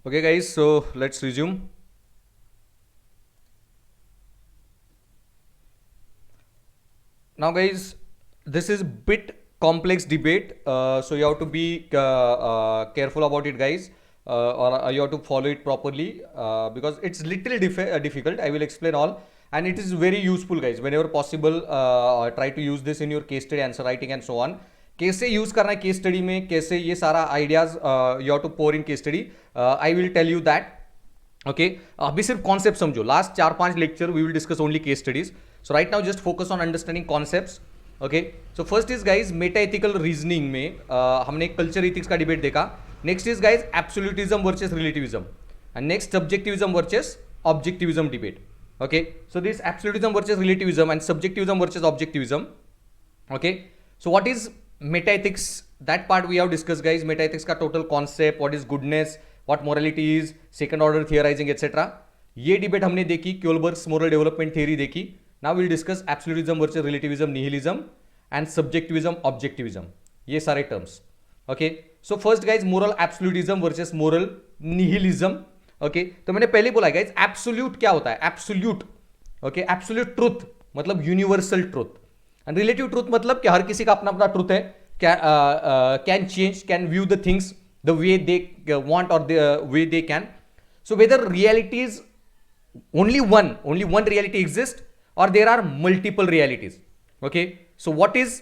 Okay, guys, so let's resume. Now, guys, this is bit complex debate, so you have to be careful about it, guys, or you have to follow it properly because it's little difficult. I will explain all, and it is very useful, guys. Whenever possible, try to use this in your case study, answer writing, and so on. कैसे use करना है case study में, कैसे ये सारा ideas you have to pour in case study, I will tell you that. Okay, अभी सिर्फ concept समझो. Last 4-5 lecture we will discuss only case studies. So right now just focus on understanding concepts. Okay, so first is guys meta ethical reasoning में हमने culture ethics का debate देखा. Next is guys absolutism versus relativism, and next subjectivism versus objectivism debate. Okay, so this absolutism versus relativism and subjectivism versus objectivism. Okay, so what is metaethics? That part we have discussed, guys. Metaethics का total concept, what is goodness, what morality is, second order theorizing, etc. ये debate हमने देखी. Kohlberg's moral development theory देखी. Now will discuss absolutism versus relativism, nihilism and subjectivism, objectivism. ये सारे terms. Okay, so first guys moral absolutism versus moral nihilism. Okay, तो मैंने पहले बोला गाइज एब्सोल्यूट क्या होता है. एब्सोल्यूट, ओके, एब्सोल्यूट ट्रुथ मतलब universal truth, and relative truth मतलब कि हर किसी का अपना अपना ट्रुथ है. Can change, can view the things the way they want और the way they can. So whether reality is only one reality exists or there are multiple realities. Okay, so what is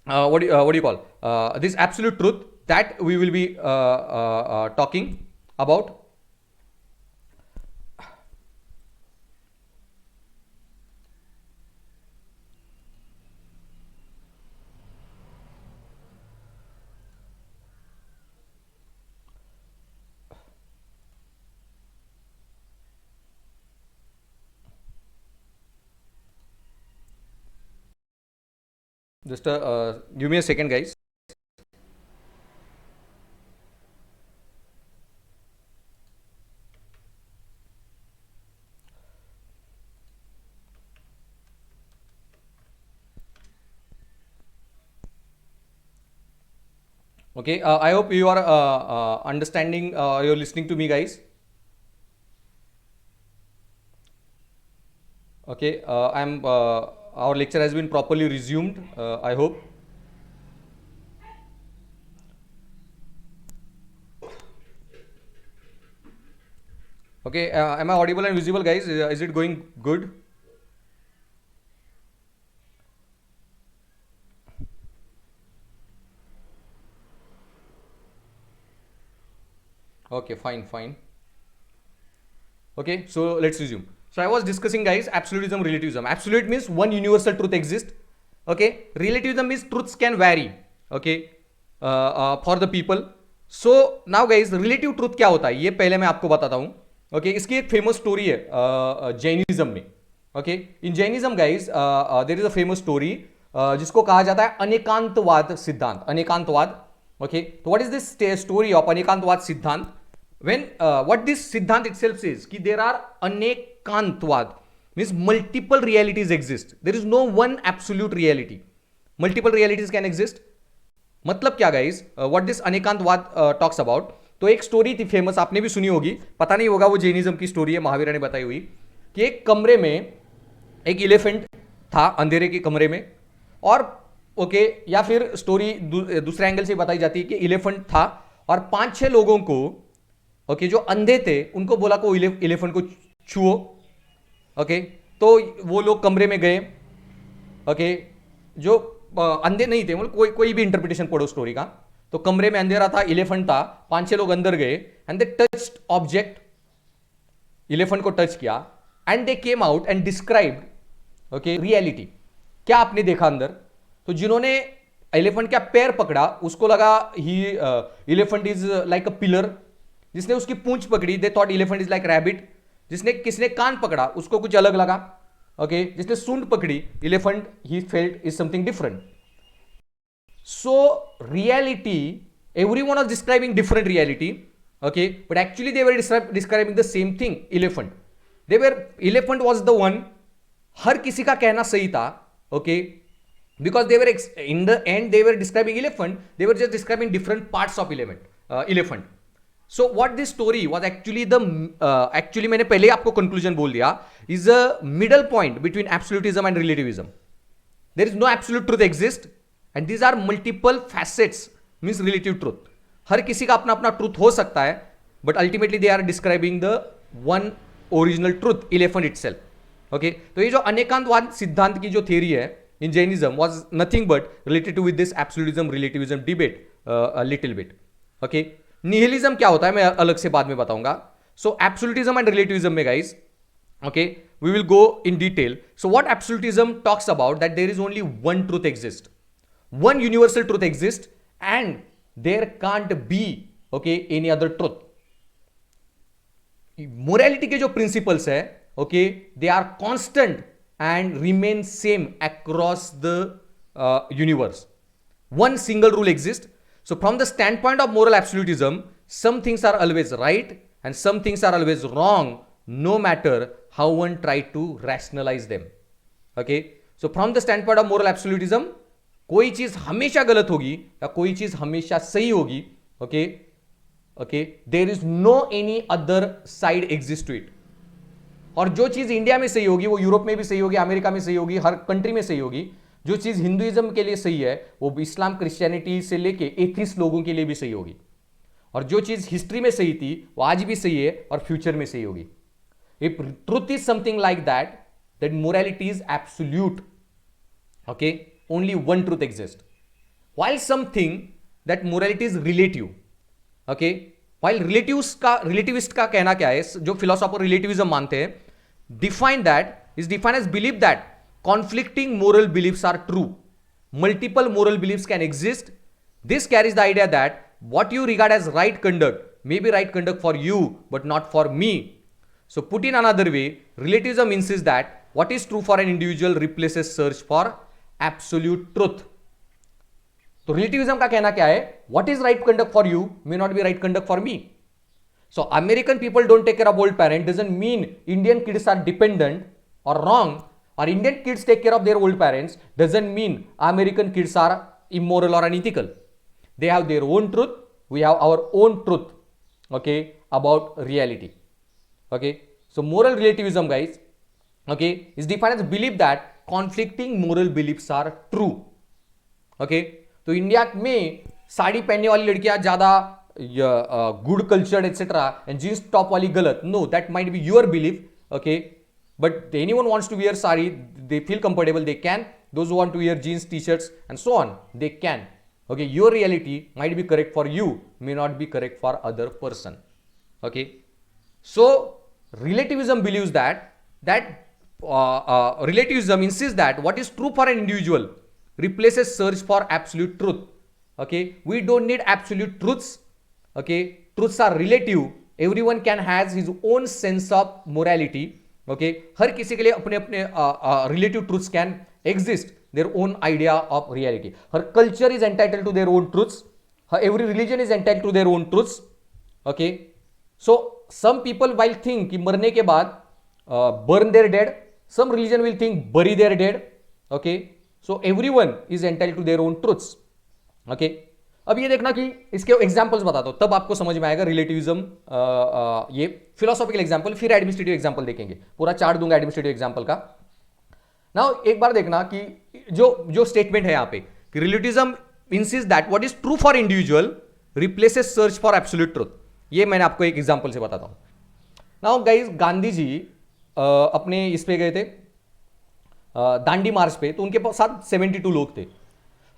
what do you call this absolute truth that we will be talking about. Just give me a second, guys. Okay, I hope you are understanding, you're listening to me, guys. Okay, our lecture has been properly resumed, I hope. Okay, am I audible and visible, guys? Is it going good? Okay, fine. Okay, so let's resume. So I was discussing, guys, absolutism, relativism. Absolute means one universal truth exists. Okay, relativism means truths can vary. Okay, for the people. So now, guys, relative truth क्या होता है ये पहले मैं आपको बताता हूँ. Okay, इसकी एक फेमस स्टोरी है जैनिज्म में. Okay, in Jainism, guys, there is a famous story जिसको कहा जाता है अनेकांतवाद सिद्धांत. अनेकांतवाद. Okay, so what is this story of अनेकांतवाद सिद्धांत? When what this siddhant itself says कि there are Anekantavada means multiple realities exist. There is no one absolute reality. Multiple realities can exist. मतलब क्या guys, what this Anekantavada talks about. तो एक story थी famous, आपने भी सुनी होगी, पता नहीं होगा वो जैनिज्म की स्टोरी है, महावीर ने बताई हुई, कि एक कमरे में एक इलेफेंट था, अंधेरे के कमरे में. और ओके, या फिर स्टोरी दूसरे एंगल से बताई जाती है कि इलेफेंट था और 5-6 लोगों को, ओके, जो अंधे थे उनको बोला को इलेफेंट को छुओ. ओके, तो वो लोग कमरे में गए. ओके, जो अंधे नहीं थे, मतलब कोई भी इंटरप्रिटेशन पढ़ो स्टोरी का, तो कमरे में अंधेरा था, इलेफेंट था, 5-6 लोग अंदर गए एंड दे टच्ड ऑब्जेक्ट, इलेफेंट को टच किया and they came out and described, okay, reality. क्या आपने देखा अंदर? तो जिन्होंने एलिफेंट का पैर पकड़ा उसको लगा ही elephant is like a pillar. जिसने उसकी पूंछ पकड़ी they thought elephant is like rabbit. किसने कान पकड़ा उसको कुछ अलग लगा. ओके, जिसने सूंड पकड़ी elephant he felt is something different. So reality, everyone was describing different reality, okay, but actually they were describing the same thing, elephant. Elephant was the one, हर किसी का कहना सही था. okay, because they were in the end they were describing elephant, they were just describing different parts of elephant. So what this story was actually the actually मैंने पहले ही आपको conclusion बोल दिया, is a middle point between absolutism and relativism. There is no absolute truth exist and these are multiple facets, means relative truth. हर किसी का अपना अपना ट्रूथ हो सकता है, but ultimately they are describing the one original truth, elephant itself. Okay, तो ये जो अनेकांतवाद सिद्धांत की जो थियरी है in Jainism was nothing but related to with this absolutism relativism debate little bit. Okay, nihilism क्या होता है मैं अलग से बाद में बताऊंगा. सो एब्सोल्यूटिज्म एंड रिलेटिविज्म में guys, okay, we will go in detail. So what absolutism talks about, that there is only one truth exist, one universal truth exists, and there can't be, okay, any other truth. Morality के जो principles है, okay, they are constant and remain same across the universe. One single rule exists. So from the standpoint of moral absolutism, some things are always right and some things are always wrong, no matter how one try to rationalize them. Okay, so from the standpoint of moral absolutism, कोई चीज हमेशा गलत होगी या कोई चीज हमेशा सही होगी. Okay okay, there is no any other side exist to it. और जो चीज इंडिया में सही होगी वो यूरोप में भी सही होगी, अमेरिका में सही होगी, हर कंट्री में सही होगी. जो चीज हिंदुइज्म के लिए सही है वो इस्लाम क्रिश्चियनिटी से लेके एथिस्ट लोगों के लिए भी सही होगी. और जो चीज हिस्ट्री में सही थी वो आज भी सही है और फ्यूचर में सही होगी. If truth is something like that, then morality is absolute. Okay, only one truth exists. While something that morality is relative. Okay, while relativist का कहना क्या है, जो philosopher relativism मानते हैं, define that is defined as belief that conflicting moral beliefs are true. Multiple moral beliefs can exist. This carries the idea that what you regard as right conduct may be right conduct for you, but not for me. So put in another way, relativism insists that what is true for an individual replaces search for absolute truth. तो relativism का कहना क्या है, what is right conduct for you may not be right conduct for me. So American people don't take care of old parents doesn't mean Indian kids are dependent or wrong, or Indian kids take care of their old parents doesn't mean American kids are immoral or unethical. They have their own truth, we have our own truth, okay, about reality. Okay, so moral relativism guys, okay, is defined as belief that conflicting moral beliefs are true. Okay, तो India में साड़ी पहनने वाली लड़कियां ज्यादा good cultured etcetera and jeans top वाली गलत. No, that might be your belief. Okay, but anyone wants to wear sari, they feel comfortable, they can. Those want to wear jeans T shirts and so on, they can. Okay, your reality might be correct for you, may not be correct for other person. Okay, so relativism believes that relativism insists that what is true for an individual replaces search for absolute truth. Okay, we don't need absolute truths. Okay, truths are relative. Everyone can has his own sense of morality. Okay, हर किसी के लिए अपने अपने relative truths can exist, their own idea of reality. Her culture is entitled to their own truths. Every religion is entitled to their own truths. Okay, so some people will think कि मरने के बाद burn their dead. Some religion will think bury their dead. Okay, so everyone is entitled to their own truths. Okay, अब ये देखना कि इसके examples बताता हूं, तब आपको समझ में आएगा रिलेटिविज्म. ये फिलोसॉफिकल एग्जांपल, फिर एडमिनिस्ट्रेटिव एग्जांपल देखेंगे. पूरा चार्ट दूंगा एडमिनिस्ट्रेटिव एग्जांपल का. नाउ एक बार देखना कि जो स्टेटमेंट है यहां पे कि relativism insist that what is true for individual replaces search for absolute truth. ये मैंने आपको एक एग्जांपल से बताता हूं. नाउ गाइस, गांधी जी अपने इस पे गए थे दांडी मार्च पे, तो उनके साथ 72 लोग थे.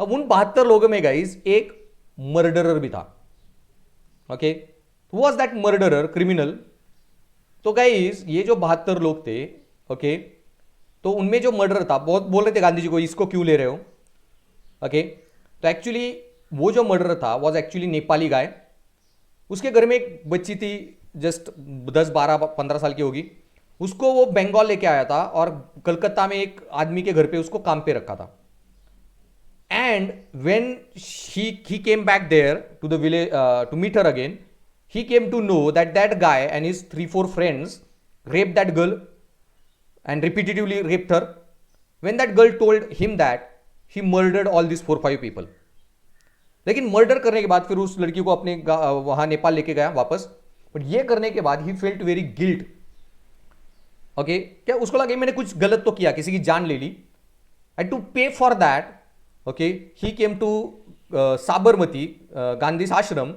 अब उन 72 लोगों में गाइस एक मर्डरर भी था. Okay, was that murderer criminal? तो गाइस ये जो 72 लोग थे, ओके, तो उनमें जो मर्डरर था, बहुत बोल रहे थे गांधी जी को इसको क्यों ले रहे हो. ओके, तो एक्चुअली वो जो मर्डरर था वाज एक्चुअली नेपाली गाय. उसके घर में एक बच्ची थी, जस्ट 10, 12, 15 साल की होगी. उसको वो बंगाल लेके आया था और कलकत्ता में एक आदमी के घर पे उसको काम पे रखा था. And when he came back there to the village to meet her again, he came to know that that guy and his 3-4 friends raped that girl and repetitively raped her. When that girl told him that, he murdered all these 4-5 people. लेकिन murder करने के बाद फिर उस लड़की को अपने वहां नेपाल लेके गया वापस, बट ये करने के बाद he felt very guilt. Okay, क्या उसको लगा मैंने कुछ गलत तो किया, किसी की जान ले ली, and to pay for that okay he came to Sabarmati Gandhi's ashram,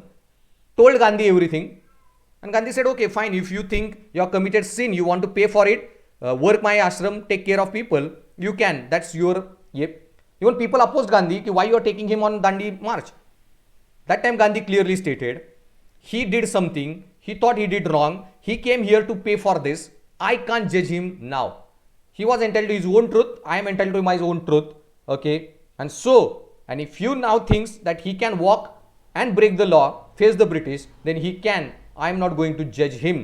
told Gandhi everything, and Gandhi said okay fine, if you think you have committed sin, you want to pay for it, work my ashram, take care of people, you can, that's your ye. Even people opposed Gandhi कि why you are taking him on Dandi march. That time Gandhi clearly stated he did something, he thought he did wrong, he came here to pay for this, I can't judge him now, he was entitled to his own truth, I am entitled to my own truth. Okay, and so, and if you now thinks that he can walk and break the law, face the British, then he can, I am not going to judge him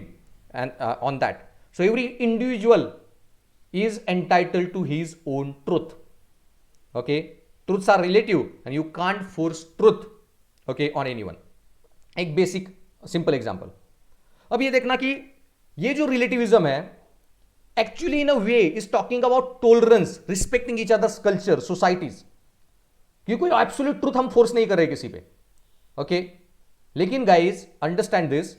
and on that. So every individual is entitled to his own truth. Okay, truths are relative and you can't force truth okay on anyone. एक basic simple example, अब ये देखना कि ये जो relativism है actually in a way is talking about tolerance, respecting each others culture, societies, कि कोई एब्सोल्यूट ट्रूथ हम फोर्स नहीं कर रहे किसी पे। ओके, लेकिन गाइज अंडरस्टैंड दिस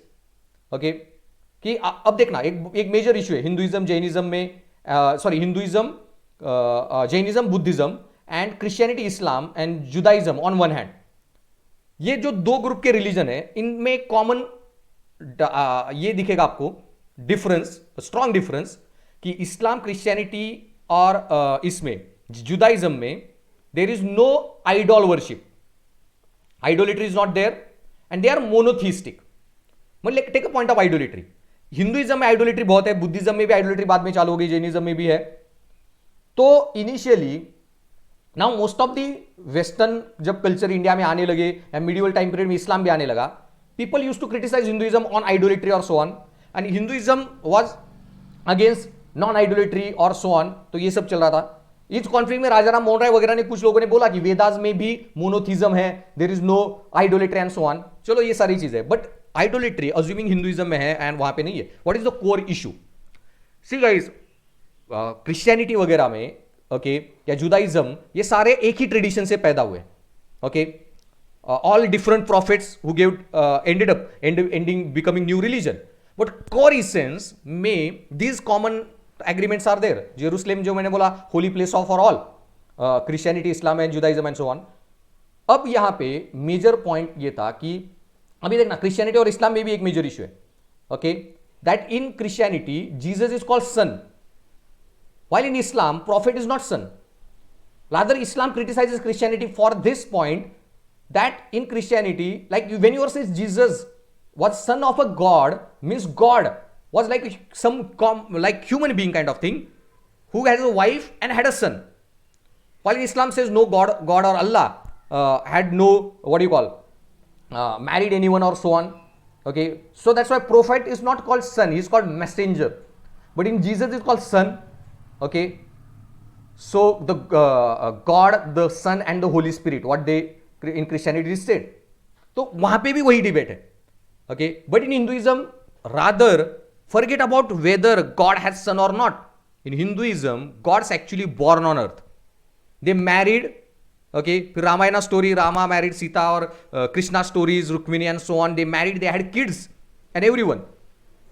ओके कि अब देखना एक मेजर इशू है हिंदुइज्म जैनिज्म में, sorry Hinduism Jainism Buddhism and Christianity Islam and Judaism on one hand, ये जो दो ग्रुप के रिलीजन है इनमें कॉमन ये दिखेगा आपको डिफरेंस, स्ट्रॉन्ग डिफरेंस, कि इस्लाम क्रिश्चियनिटी और इसमें जुदाइज्म में there is no idol worship, idolatry is not there and they are monotheistic. मतलब take a point of idolatry, Hinduism में आइडोलिट्री बहुत है, बुद्धिज्म में भी आइडोलिट्री बाद में चालू हो गई, जैनिज्म में भी है। तो initially now most of the western जब कल्चर इंडिया में आने लगे, मिडिवल टाइम पीरियड में इस्लाम भी आने लगा, people use to criticise Hinduism on idolatry और so on, and Hinduism was against non idolatry और सो ऑन। तो ये सब चल रहा था। इस कॉन्फ्लिक्ट में राजा राम मोहन राय वगैरह ने, कुछ लोगों ने बोला कि वेदास में भी मोनोथिज्म है, there is no idolatry and so on. चलो ये सारी चीज है, बट आइडोलिट्री अज्यूमिंग हिंदुइज्म में है एंड वहां पे नहीं है। What is the core issue? See guys, Christianity वगैरह में ओके या जुदाइज्म, ये सारे एक ही ट्रेडिशन से पैदा हुए। Okay, all different prophets who give ended up ending becoming new religion, but core essence में these common agreements are there. Jerusalem जो मैंने बोला holy place of for all, Christianity Islam and Judaism and so on. अब यहां पे major point ये था कि अभी देखना क्रिश्चियनिटी और इस्लाम में भी एक मेजर इशू है okay, that in Christianity Jesus is called son, while in Islam prophet is not son. Rather Islam criticizes Christianity for this point, that in Christianity, like when you say Jesus was son of a god, means God was like some like human being kind of thing who has a wife and had a son, while in Islam says no, God or Allah had no, what do you call, married anyone or so on. Okay, so that's why prophet is not called son, he is called messenger, but in Jesus is called son. Okay, so the God, the Son and the Holy Spirit, what they in Christianity said, तो वहां पे भी वही debate है। okay, but in Hinduism rather forget about whether God has son or not. In Hinduism God's actually born on earth, they married okay, फिर Ramayan story, Rama married Sita और Krishna stories Rukmini and so on, they married, they had kids and everyone.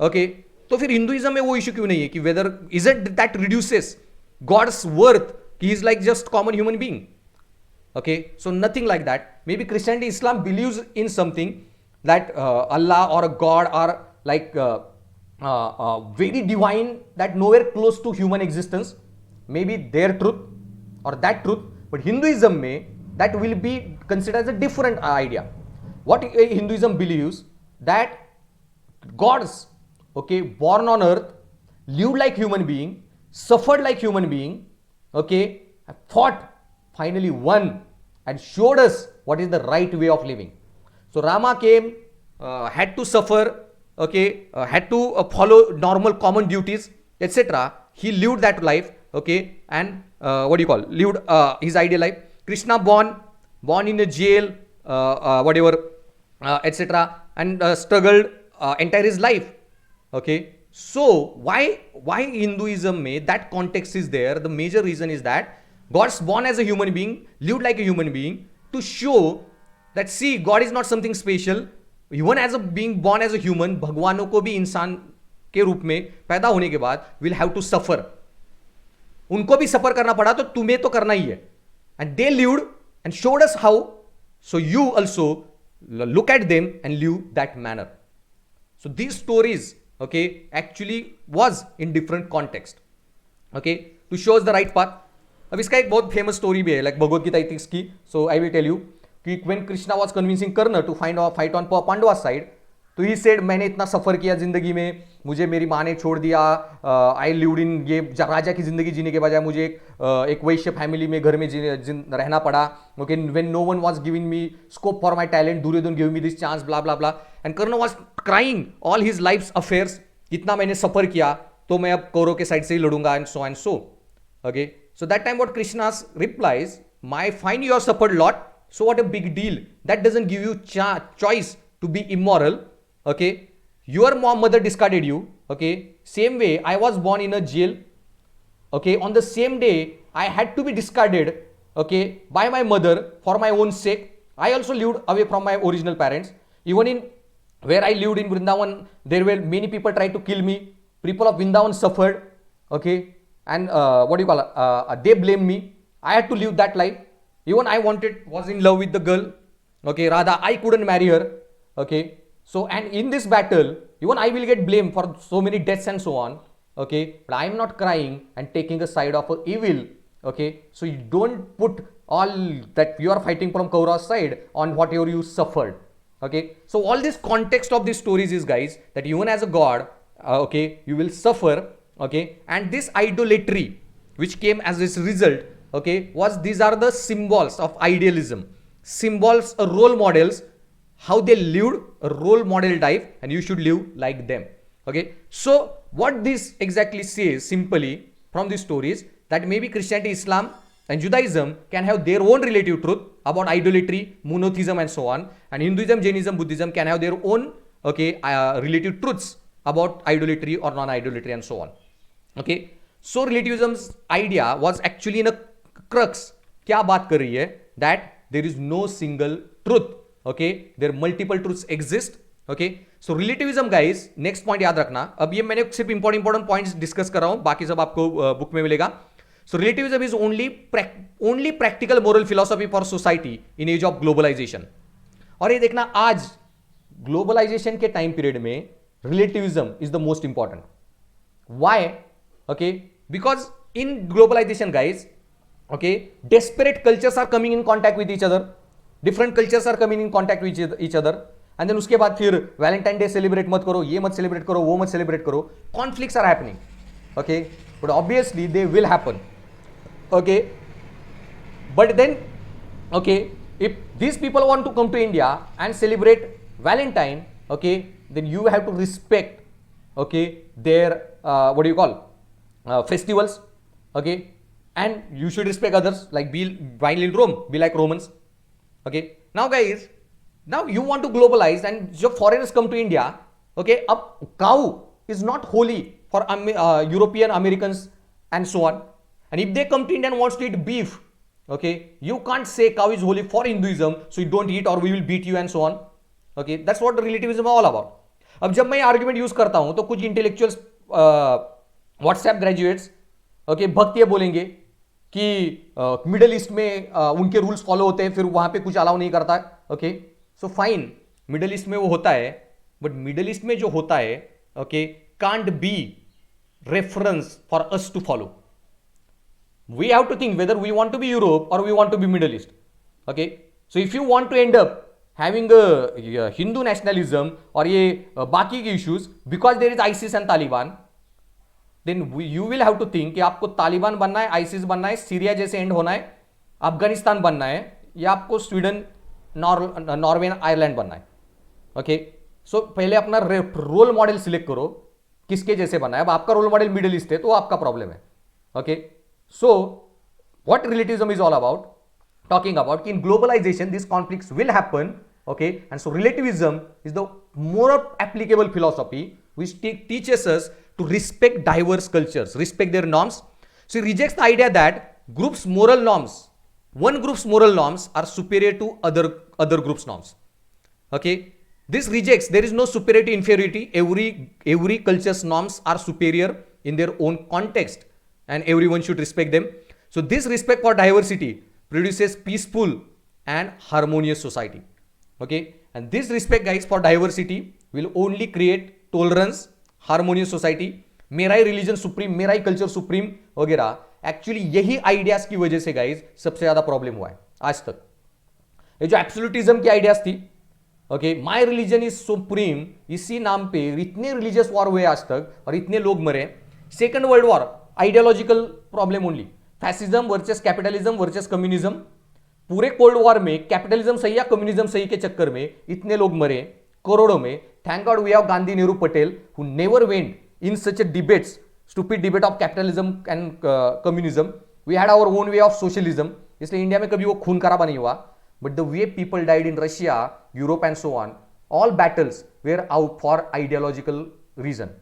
Okay, तो फिर Hinduism में वो issue क्यों नहीं है कि whether is it that reduces God's worth, he is like just common human being. Okay, so nothing like that. Maybe Christianity Islam believes in something that Allah और God are like very divine, that nowhere close to human existence, maybe their truth or that truth, but Hinduism may that will be considered as a different idea. What Hinduism believes, that gods okay born on earth, lived like human being, suffered like human being, okay, fought, finally won and showed us what is the right way of living. So Rama came, had to suffer, okay, had to follow normal common duties, etc. He lived that life, okay, and what do you call, lived his ideal life. Krishna born in a jail, whatever, etc., and struggled entire his life. Okay, so why Hinduism may that context is there? The major reason is that God's born as a human being, lived like a human being, to show that see, God is not something special. Even as a being born as a human, भगवानों को भी इंसान के रूप में पैदा होने के बाद will have to suffer. उनको भी सफर करना पड़ा तो तुम्हें तो करना ही है. And they lived and showed us how. So you also look at them and live that manner. So these stories, okay, actually was in different context, okay, to show us the right path. अब इसका एक बहुत famous story भी है, like भगवत गीता 31 की. So I will tell you कि when Krishna was convincing Karna to fight on Pandava side, तो he said मैंने इतना सफर किया जिंदगी में, मुझे मेरी माँ ने छोड़ दिया, आई लिव्ड इन ये राजा की जिंदगी जीने के बजाय मुझे एक वैश्य फैमिली में घर में रहना पड़ा. Okay, when no one was giving me scope for my talent, Duryodhana give me this chance, bla bla bla. And Karna was crying all his life affairs, इतना मैंने सफर किया तो मैं अब कौरव के साइड से ही लड़ूंगा and so and so. Okay, so that time what Krishna replies, my fine you have suffered lot, so what a big deal, that doesn't give you choice to be immoral. Okay, your mother discarded you. Okay, same way I was born in a jail. Okay, on the same day I had to be discarded, okay, by my mother for my own sake. I also lived away from my original parents. Even in where I lived in Vrindavan, there were many people tried to kill me. People of Vrindavan suffered. Okay, and what do you call it? They blame me. I had to live that life. Even I was in love with the girl. Okay, Radha, I couldn't marry her. Okay, so and in this battle, even I will get blamed for so many deaths and so on. Okay, but I am not crying and taking the side of evil. Okay, so you don't put all that you are fighting from Kaura's side on whatever you suffered. Okay, so all this context of these stories is, guys, that even as a god, okay, you will suffer. Okay, and this idolatry which came as this result, okay, these are the symbols of idealism, symbols, role models, how they lived a role model life, and you should live like them. Okay, so what this exactly says simply from these stories, that maybe Christianity, Islam and Judaism can have their own relative truth about idolatry, monotheism and so on, and Hinduism, Jainism, Buddhism can have their own, okay, relative truths about idolatry or non-idolatry and so on. Okay, so relativism's idea was actually in a crux. क्या बात कर रही है? That there is no single truth. Okay, there multiple truths exist. Okay, so relativism, guys, next point याद रखना. अब ये मैंने सिर्फ important points डिस्कस कर रहा हूं, बाकी सब आपको बुक में मिलेगा. So relativism is only practical moral philosophy for society in age of globalization. और ये देखना, आज ग्लोबलाइजेशन के टाइम पीरियड में relativism is the most important. Why? Okay, because in globalization, guys, okay, desperate cultures are coming in contact with each other, different cultures are coming in contact with each other, and then उसके बाद फिर Valentine day celebrate मत करो, ये मत celebrate करो, वो मत सेलिब्रेट करो, conflicts are happening. Okay, but obviously they will happen. Okay, but then, okay, if these people want to come to India and celebrate Valentine, okay, then you have to respect, okay, their what do you call festivals. Okay, and you should respect others, like while in Rome, be like Romans. Okay, now guys, now you want to globalize and your foreigners come to India. Okay, a cow is not holy for European Americans and so on, and if they come to India and wants to eat beef, okay, you can't say cow is holy for Hinduism, so you don't eat or we will beat you and so on. Okay, that's what relativism is all about. अब जब मैं argument use करता हूं तो कुछ intellectuals WhatsApp graduates, okay, भक्तिया बोलेंगे कि middle east में उनके रूल्स फॉलो होते हैं, फिर वहां पे कुछ अलाउ नहीं करता. Okay, so fine, middle east में वो होता है, बट मिडल ईस्ट में जो होता है, okay, can't be reference for us to follow. We have to think whether we want to be Europe और we want to be Middle East. Okay, so if you want to end up having a Hindu nationalism और ये बाकी के issues because there is ISIS and Taliban, then you will have to think कि आपको तालिबान बनना है, ISIS बनना है, सीरिया जैसे एंड होना है, अफगानिस्तान बनना है, या आपको स्वीडन, नॉर्वे, आयरलैंड बनना है. ओके, सो पहले अपना रोल मॉडल सिलेक्ट करो, किसके जैसे बनना है. अब आपका रोल मॉडल मिडिल ईस्ट है तो आपका प्रॉब्लम है. Okay, so what relativism is all about, talking about in globalization these conflicts will happen. Okay, and so relativism is the more applicable philosophy which teaches us to respect diverse cultures, respect their norms. So it rejects the idea that one group's moral norms are superior to other other group's norms. Okay, this rejects there is no superiority inferiority. Every culture's norms are superior in their own context and everyone should respect them. So this respect for diversity produces peaceful and harmonious society. Okay, and this respect guys for diversity will only create tolerance, harmonious society. मेरा ही religion supreme, मेरा ही culture supreme वगैरह, actually यही ideas की वजह से guys सबसे ज्यादा problem हुआ है आज तक. ये जो एब्सोल्यूटिज्म की आइडियाज थी, okay, my religion is supreme, इसी नाम पे इतने रिलीजियस वॉर हुए आज तक और इतने लोग मरे. Second world war ideological problem only, fascism versus capitalism versus communism. पूरे कोल्ड वॉर में कैपिटलिज्म सही या कम्युनिज्म सही के चक्कर में इतने लोग मरे करोड़ों में. Thank God we have Gandhi, Nehru, Patel who never went in such a debates, stupid debate of capitalism and communism. We had our own way of socialism. इसलिए इंडिया में कभी वो खून खराबा नहीं हुआ. But the way people died in Russia, Europe and so on, all battles were out for ideological reason.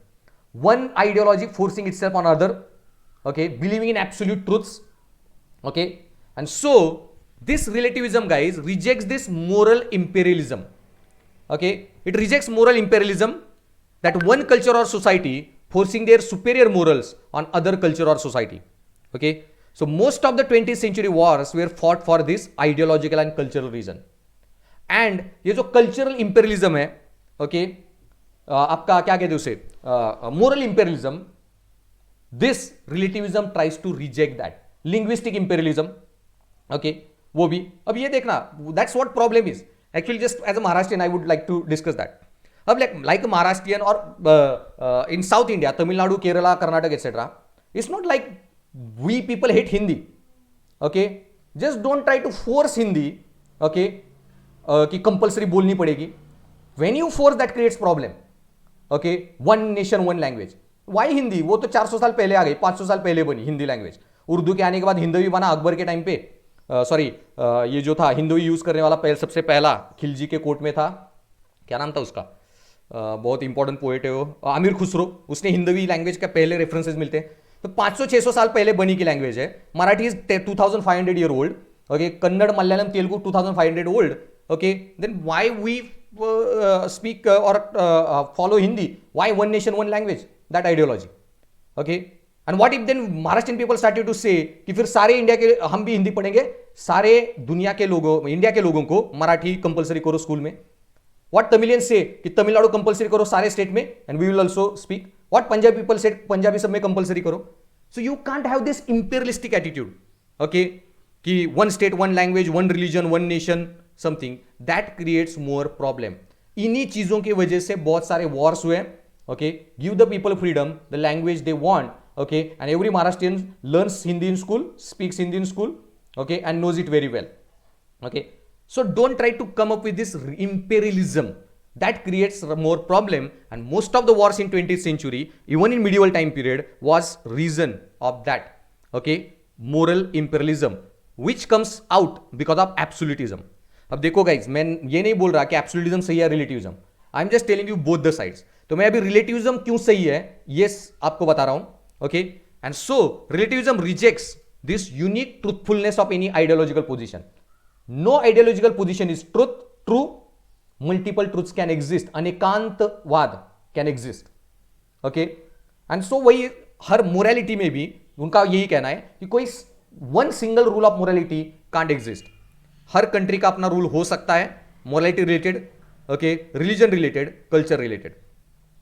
One ideology forcing itself on other, okay, believing in absolute truths, okay, and so this relativism guys rejects this moral imperialism. Okay, it rejects moral imperialism, that one culture or society forcing their superior morals on other culture or society. Okay, so most of the 20th century wars were fought for this ideological and cultural reason. And ये जो cultural imperialism है, okay, आपका क्या कहते हैं उसे, moral imperialism, this relativism tries to reject that. Linguistic imperialism, okay, वो भी. अब ये देखना, that's what problem is. Actually just as a Maharashtrian I would like to discuss that. अब like Maharashtrian or in South India, Tamil Nadu, Kerala, Karnataka, etc. It's not like we people hate Hindi. Okay, just don't try to force Hindi. Okay, कि compulsory बोलनी पड़ेगी. When you force, that creates problem. Okay, one nation, one language. Why Hindi? वो तो 400 साल पहले आ गई, 500 साल पहले बनी हिंदी लैंग्वेज. उर्दू के आने के बाद हिंदवी बना अकबर के टाइम पे. सॉरी, ये जो था हिंदवी यूज करने वाला सबसे पहला खिलजी के कोर्ट में था, क्या नाम था उसका, बहुत इंपॉर्टेंट पोएट है वो, आमिर खुसरो. उसने हिंदवी लैंग्वेज का पहले रेफरेंसेस मिलते हैं. तो 500-600 साल पहले बनी की लैंग्वेज है. Marathi is 2500 year old. Okay, Kannada, Malayalam, Telugu 2500 old. Okay, then why we speak और follow Hindi? Why one nation one language, that ideology. Okay, and what if then Maharashtrian people started to say कि फिर सारे इंडिया के हम भी हिंदी पढ़ेंगे, सारे दुनिया के लोगों, इंडिया के लोगों को मराठी कंपलसरी करो स्कूल में. What Tamilians say कि तमिलनाडु कंपलसरी करो सारे स्टेट में and we will also speak. What Punjabi people said Punjabi सब में कंपलसरी करो. So you can't have this imperialistic attitude. Okay, कि one state, one language, one religion, one nation, something that creates more problem. इन्हीं चीजों की वजह से बहुत सारे wars हुए. Okay, give the people freedom, the language they want. Okay, and every Maharashtrian learns Hindi in school, speaks Hindi in school. Okay, and knows it very well. Okay. So don't try to come up with this imperialism that creates more problem, and most of the wars in 20th century, even in medieval time period, was reason of that. Okay, moral imperialism which comes out because of absolutism. अब देखो guys, मैं ये नहीं बोल रहा कि absolutism सही है relativism. I'm just telling you both the sides. तो मैं अभी relativism क्यों सही है ये आपको बता रहा हूं. Okay, and so relativism rejects this unique truthfulness of any ideological position. No ideological position is true. Multiple truths can exist. Anekantavada can exist. Okay, and so वही हर morality में भी उनका यही कहना है कि कोई one single rule of morality can't exist. Her country का अपना रूल हो सकता है, morality related, okay, religion related, culture related.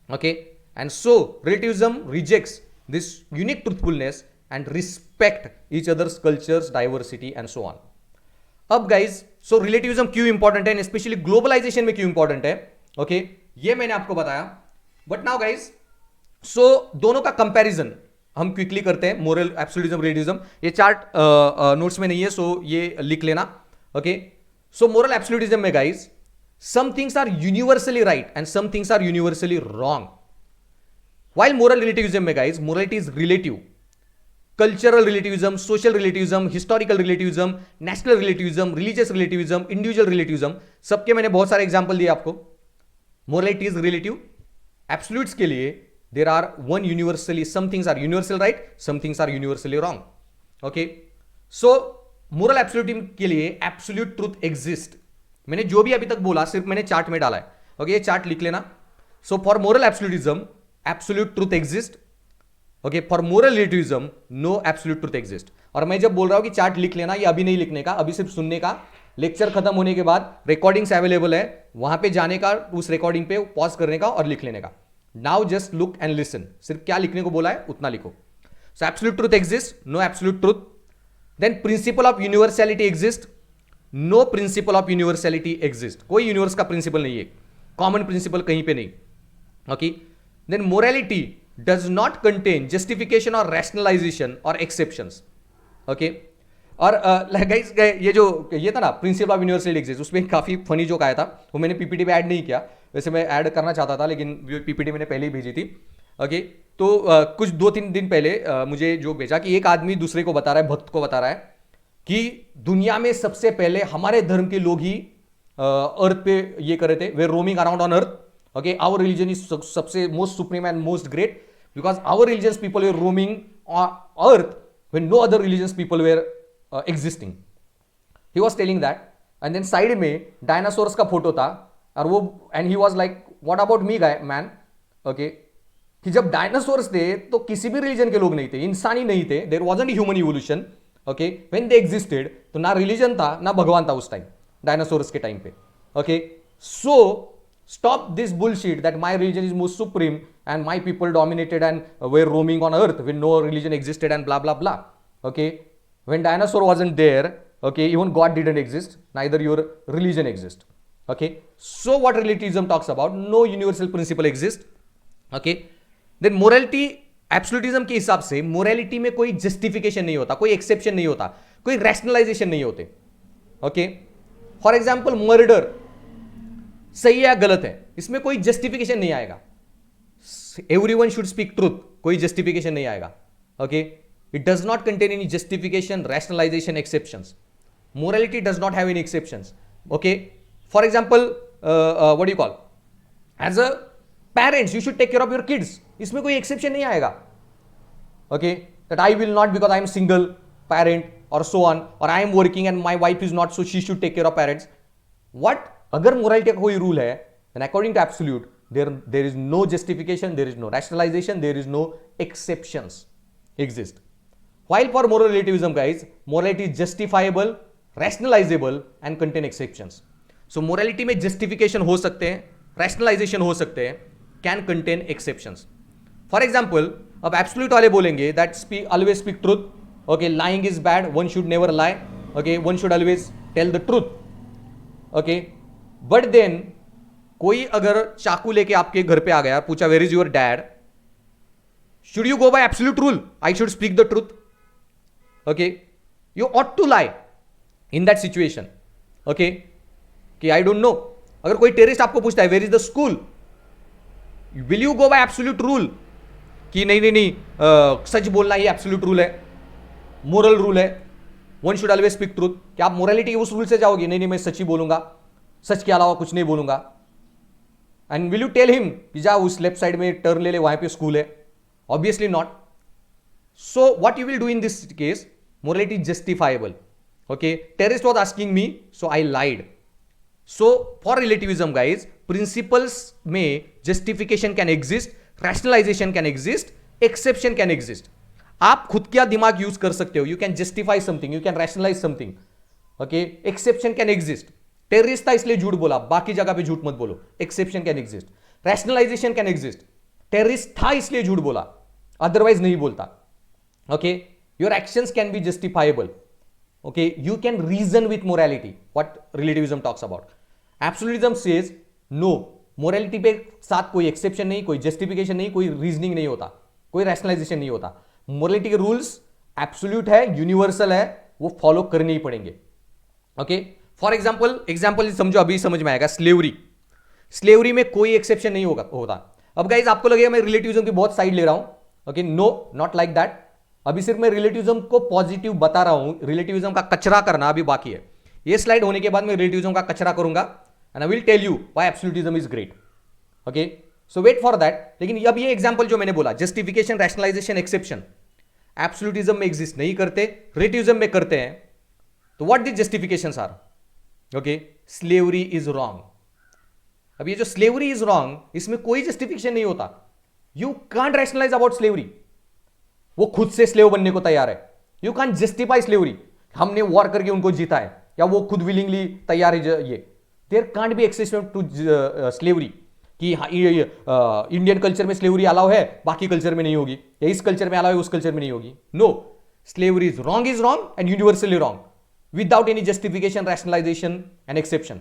Okay, and so relativism rejects this unique truthfulness and respect each other's cultures, diversity and so on. अब guys, सो relativism क्यों important है, specially globalisation में क्यों इंपॉर्टेंट है. Okay, ये मैंने आपको बताया. बट नाउ गाइज, सो दोनों का कंपैरिजन हम क्विकली करते हैं. मोरल एब्सोल्यूटिज्म, रिलेटिविज्म, ये चार्ट नोट्स में नहीं है, सो ये लिख लेना. ओके, सो मोरल एब्सोल्यूटिज्म में guys, some things are universally right and some things are universally wrong. While moral relativism में guys, morality is relative. Cultural relativism, social relativism, historical relativism, national relativism, religious relativism, individual relativism, सबके मैंने बहुत सारे example दिए आपको. Morality is relative. Absolutes के लिए there are one universally, some things are universal right, some things are universally wrong. Okay, so moral absolutism के लिए एब्सोल्यूट ट्रूथ एग्जिस्ट. मैंने जो भी अभी तक बोला सिर्फ मैंने चार्ट में डाला है. ओके, ये चार्ट लिख लेना. So for moral absolutism absolute truth exist. Okay, for moral relativism no absolute truth exist. और मैं जब बोल रहा हूं कि चार्ट लिख लेना, ये अभी नहीं लिखने का, अभी सिर्फ सुनने का. लेक्चर खत्म होने के बाद रिकॉर्डिंग्स अवेलेबल है, वहां पे जाने का, उस रिकॉर्डिंग पे पॉज करने का और लिख लेने का. Now just look and listen. सिर्फ क्या लिखने को बोला है उतना लिखो. So absolute truth exist, no absolute truth. Then principle of universality exist, no principle of universality exist. कोई यूनिवर्स का प्रिंसिपल नहीं है, कॉमन प्रिंसिपल कहीं पे नहीं. Okay, then morality does not contain justification और रैशनलाइजेशन और एक्सेप्शंस. ओके, और गाइस ये था ना प्रिंसिपल ऑफ यूनिवर्सैलिटी एग्जिस्ट, उसमें काफी फनी जोक आया था, वो मैंने पीपीटी पे ऐड नहीं किया. वैसे मैं ऐड करना चाहता था लेकिन पीपीटी मैंने पहले ही भेजी थी. ओके, तो कुछ 2-3 दिन पहले मुझे जो भेजा कि एक आदमी दूसरे को बता रहा है, भक्त को बता रहा है कि दुनिया में सबसे पहले हमारे धर्म के लोग ही अर्थ पे ये कर रहे थे, वे roaming around on earth. Okay, our religion is सबसे most supreme and most great because our religious people were roaming earth when no other religious people were existing. He was telling that, and then side में dinosaurs का photo था और वो, and he was like what about me guy man. okay, कि जब dinosaurs थे तो किसी भी रिलीजन के लोग नहीं थे, इंसान ही नहीं थे, there wasn't human evolution. okay, when they existed तो ना रिलीजन था ना भगवान था उस टाइम, डायनासोर्स के टाइम पे. okay, so stop this bullshit that my religion is most supreme and my people dominated and were roaming on earth when no religion existed and blah blah blah. okay, when dinosaur wasn't there, okay, even God didn't exist, neither your religion exist. okay, so what relativism talks about, no universal principle exist. okay, then morality absolutism के हिसाब से morality में कोई justification नहीं होता, कोई exception नहीं होता, कोई रैशनलाइजेशन नहीं होते. ओके, फॉर एग्जाम्पल मर्डर सही है या गलत है, इसमें कोई जस्टिफिकेशन नहीं आएगा. एवरीवन शुड स्पीक ट्रूथ, कोई जस्टिफिकेशन नहीं आएगा. Okay, it does not contain any justification, rationalization, exceptions. Morality does not have any exceptions. Okay, for example what you call, as a parents you should take care of your kids, इसमें कोई exception नहीं आएगा. Okay, that I will not because I am single parent और so on, और I am working and my wife is not, so she should take care of parents. What, अगर morality का कोई rule है, then according to absolute there is no justification, there is no rationalization, there is no exceptions exist. While for moral relativism guys, morality is justifiable, rationalizable and contain exceptions. So morality में justification हो सकते हैं, rationalization हो सकते हैं, can contain exceptions. For example, अब absolute वाले बोलेंगे that always speak truth. Okay, lying is bad, one should never lie. Okay, one should always tell the truth. Okay, but then कोई अगर चाकू लेके आपके घर पे आ गया, पूछा where is your dad, should you go by absolute rule, I should speak the truth. Okay, you ought to lie in that situation. Okay, कि आई डोंट नो, अगर कोई टेररिस्ट आपको पूछता है where is the school, will you go by absolute rule कि नहीं नहीं नहीं सच बोलना ही एब्सोल्यूट रूल है, मोरल रूल है, one should always speak truth. क्या आप मोरालिटी के उस रूल से जाओगे, नहीं नहीं मैं सच ही बोलूंगा, सच के अलावा कुछ नहीं बोलूंगा. And will you tell him कि जा उस लेफ्ट साइड में टर्न ले ले, वहां पे स्कूल है? Obviously not. So what you will do in this case, morality justifiable. Okay, terrorist was asking me so I lied. So for relativism guys, principles में justification can exist, rationalisation can exist, exception can exist. आप खुद क्या दिमाग use कर सकते हो, you can justify something, you can rationalise something. Okay, exception can exist. Terrorist था इसलिए झूठ बोला, बाकी जगह पे झूठ मत बोलो, exception can exist. Rationalisation can exist, terrorist था इसलिए झूठ बोला, अदरवाइज नहीं बोलता. Okay, your actions can be justifiable. Okay, you can reason with morality, what relativism talks about. Absolutism says no, morality पे साथ कोई एक्सेप्शन नहीं, कोई जस्टिफिकेशन नहीं, कोई रीजनिंग नहीं होता, कोई रैशनलाइजेशन नहीं होता. मोरालिटी के रूल्स एब्सोल्यूट है, यूनिवर्सल है, वो फॉलो करने ही पड़ेंगे. ओके, फॉर एग्जाम्पल समझो, अभी समझ में आएगा. स्लेवरी में कोई एक्सेप्शन नहीं होता. अब गाइज आपको लगेगा मैं रिलेटिविज्म की बहुत साइड ले रहा हूं. Okay, no, not like that. अभी सिर्फ मैं रिलेटिविज्म को पॉजिटिव बता रहा हूं, रिलेटिविज्म का कचरा करना अभी बाकी है. ये स्लाइड होने के बाद मैं रिलेटिविज्म का कचरा करूंगा and I will tell you why absolutism is great. Okay, so wait for that. लेकिन अब ये एग्जाम्पल जो मैंने बोला, जस्टिफिकेशन, रैशनलाइजेशन, एक्सेप्शन, एब्सोल्यूटिज्म में एग्जिस्ट नहीं करते, रिलेटिविज्म में करते हैं. तो what the justifications are? Okay, slavery is wrong. अब ये जो स्लेवरी इज रॉन्ग, इसमें कोई जस्टिफिकेशन नहीं होता. You can't rationalize about slavery. वो खुद से स्लेव बनने को तैयार है. You can't justify slavery. हमने वॉर करके उनको जीता है, या वो खुद विलिंगली तैयार है. ये there can't be exception to slavery कि इंडियन कल्चर में स्लेवरी अलाउ है, बाकी कल्चर में नहीं होगी, या इस कल्चर में अलाउ है, उस कल्चर में नहीं होगी. No, slavery is wrong and universally wrong without any justification, rationalization and exception.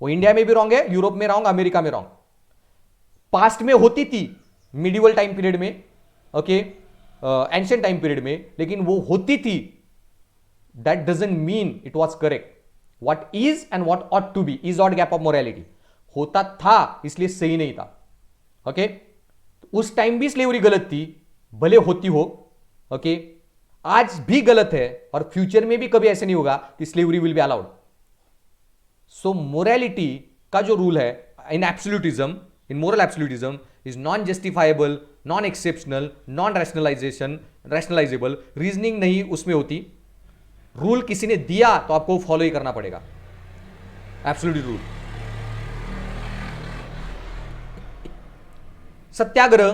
वो इंडिया में भी रॉन्ग है, यूरोप में रॉन्ग, अमेरिका में रॉन्ग. पास्ट में होती थी, मिडिवल टाइम पीरियड में, ओके, एंशिएंट टाइम पीरियड में, लेकिन वो होती थी. That doesn't mean it was correct. What is and what ought to be is ought gap of morality. होता था इसलिए सही नहीं था. ओके, उस टाइम भी स्लेवरी गलत थी, भले होती हो. ओके, आज भी गलत है, और फ्यूचर में भी कभी ऐसे नहीं होगा कि slavery will be allowed. So morality का जो रूल है in absolutism, in moral absolutism, is non justifiable, non exceptional, non rationalisable. Reasoning नहीं उसमें होती. रूल किसी ने दिया तो आपको फॉलो ही करना पड़ेगा. Absolute rule. सत्याग्रह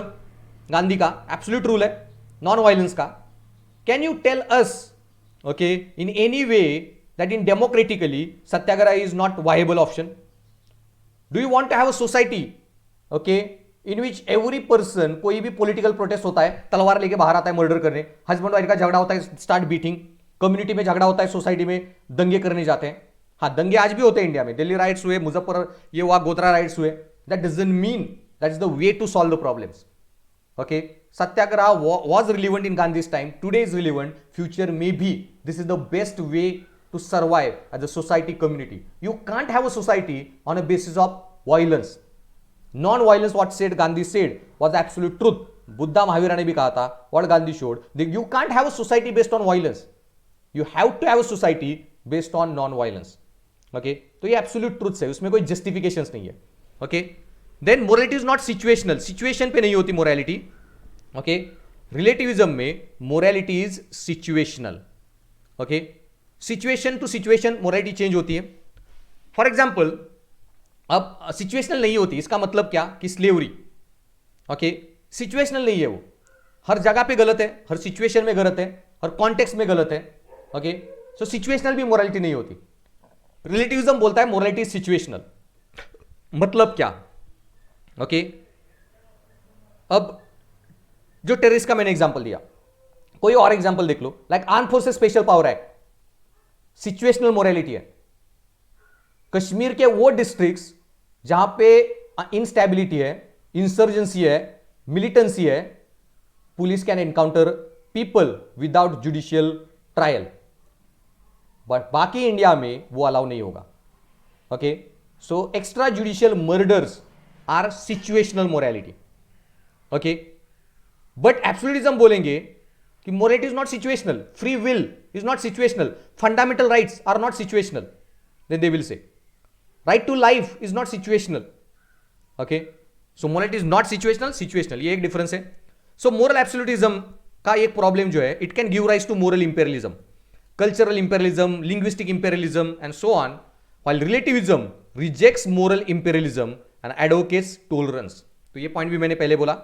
गांधी का एब्सोल्यूट रूल है, नॉन वायलेंस का. Can you tell us, okay, in any way that in democratically satyagraha is not viable option? Do you want to have a society, okay, in which every person, कोई भी political protest होता है, तलवार लेके बाहर आता है मर्डर करने, हस्बैंड वाइफ का झगड़ा होता है, स्टार्ट बीटिंग, कम्युनिटी में झगड़ा होता है, सोसाइटी में दंगे करने जाते हैं. हाँ, दंगे आज भी होते हैं इंडिया में, दिल्ली राइट्स हुए, मुजफ्फर ये हुआ, गोधरा राइट्स हुए. That doesn't mean that is the way to solve the problems. Okay, satyagraha was relevant in Gandhi's time, today is relevant, future may be. This is the best way to survive as a society community. You can't have a society on a basis of violence. Non-violence, what said Gandhi said was absolute truth. Buddha Mahavira ने भी कहा था, what Gandhi showed, that you can't have a society based on violence. You have to have a society based on non-violence. Okay, तो ये absolute truth है, उसमें कोई justifications नहीं है. Okay, then morality is not situational. Situation पे नहीं होती morality. Okay, relativism में morality is situational. Okay, situation to situation morality change होती है. फॉर एग्जाम्पल, अब सिचुएशनल नहीं होती, इसका मतलब क्या कि स्लेवरी, ओके, सिचुएशनल नहीं है. वो हर जगह पे गलत है, हर सिचुएशन में गलत है, हर कॉन्टेक्स्ट में गलत है. ओके, सो सिचुएशनल भी मोरालिटी नहीं होती. रिलेटिविज्म बोलता है मोरालिटी सिचुएशनल. मतलब क्या? ओके, अब जो टेररिस्ट का मैंने एग्जांपल दिया, कोई और एग्जांपल देख लो, like arm forces special power act, situational morality है. कश्मीर के वो डिस्ट्रिक्ट्स जहां पे इंस्टेबिलिटी है, इंसर्जेंसी है, मिलिटेंसी है, police can encounter people without judicial trial. But बाकी इंडिया में वो अलाउ नहीं होगा. Okay, so extra judicial murders are situational morality. Okay, but absolutism बोलेंगे कि morality is not situational, free will is not situational, fundamental rights are not situational. Then they will say right to life is not situational. Okay, so morality is not situational, situational, ये एक difference है. So moral absolutism का एक problem जो है, it can give rise to moral imperialism, cultural imperialism, linguistic imperialism and so on, while relativism rejects moral imperialism and advocates tolerance. तो ये point भी मैंने पहले बोला.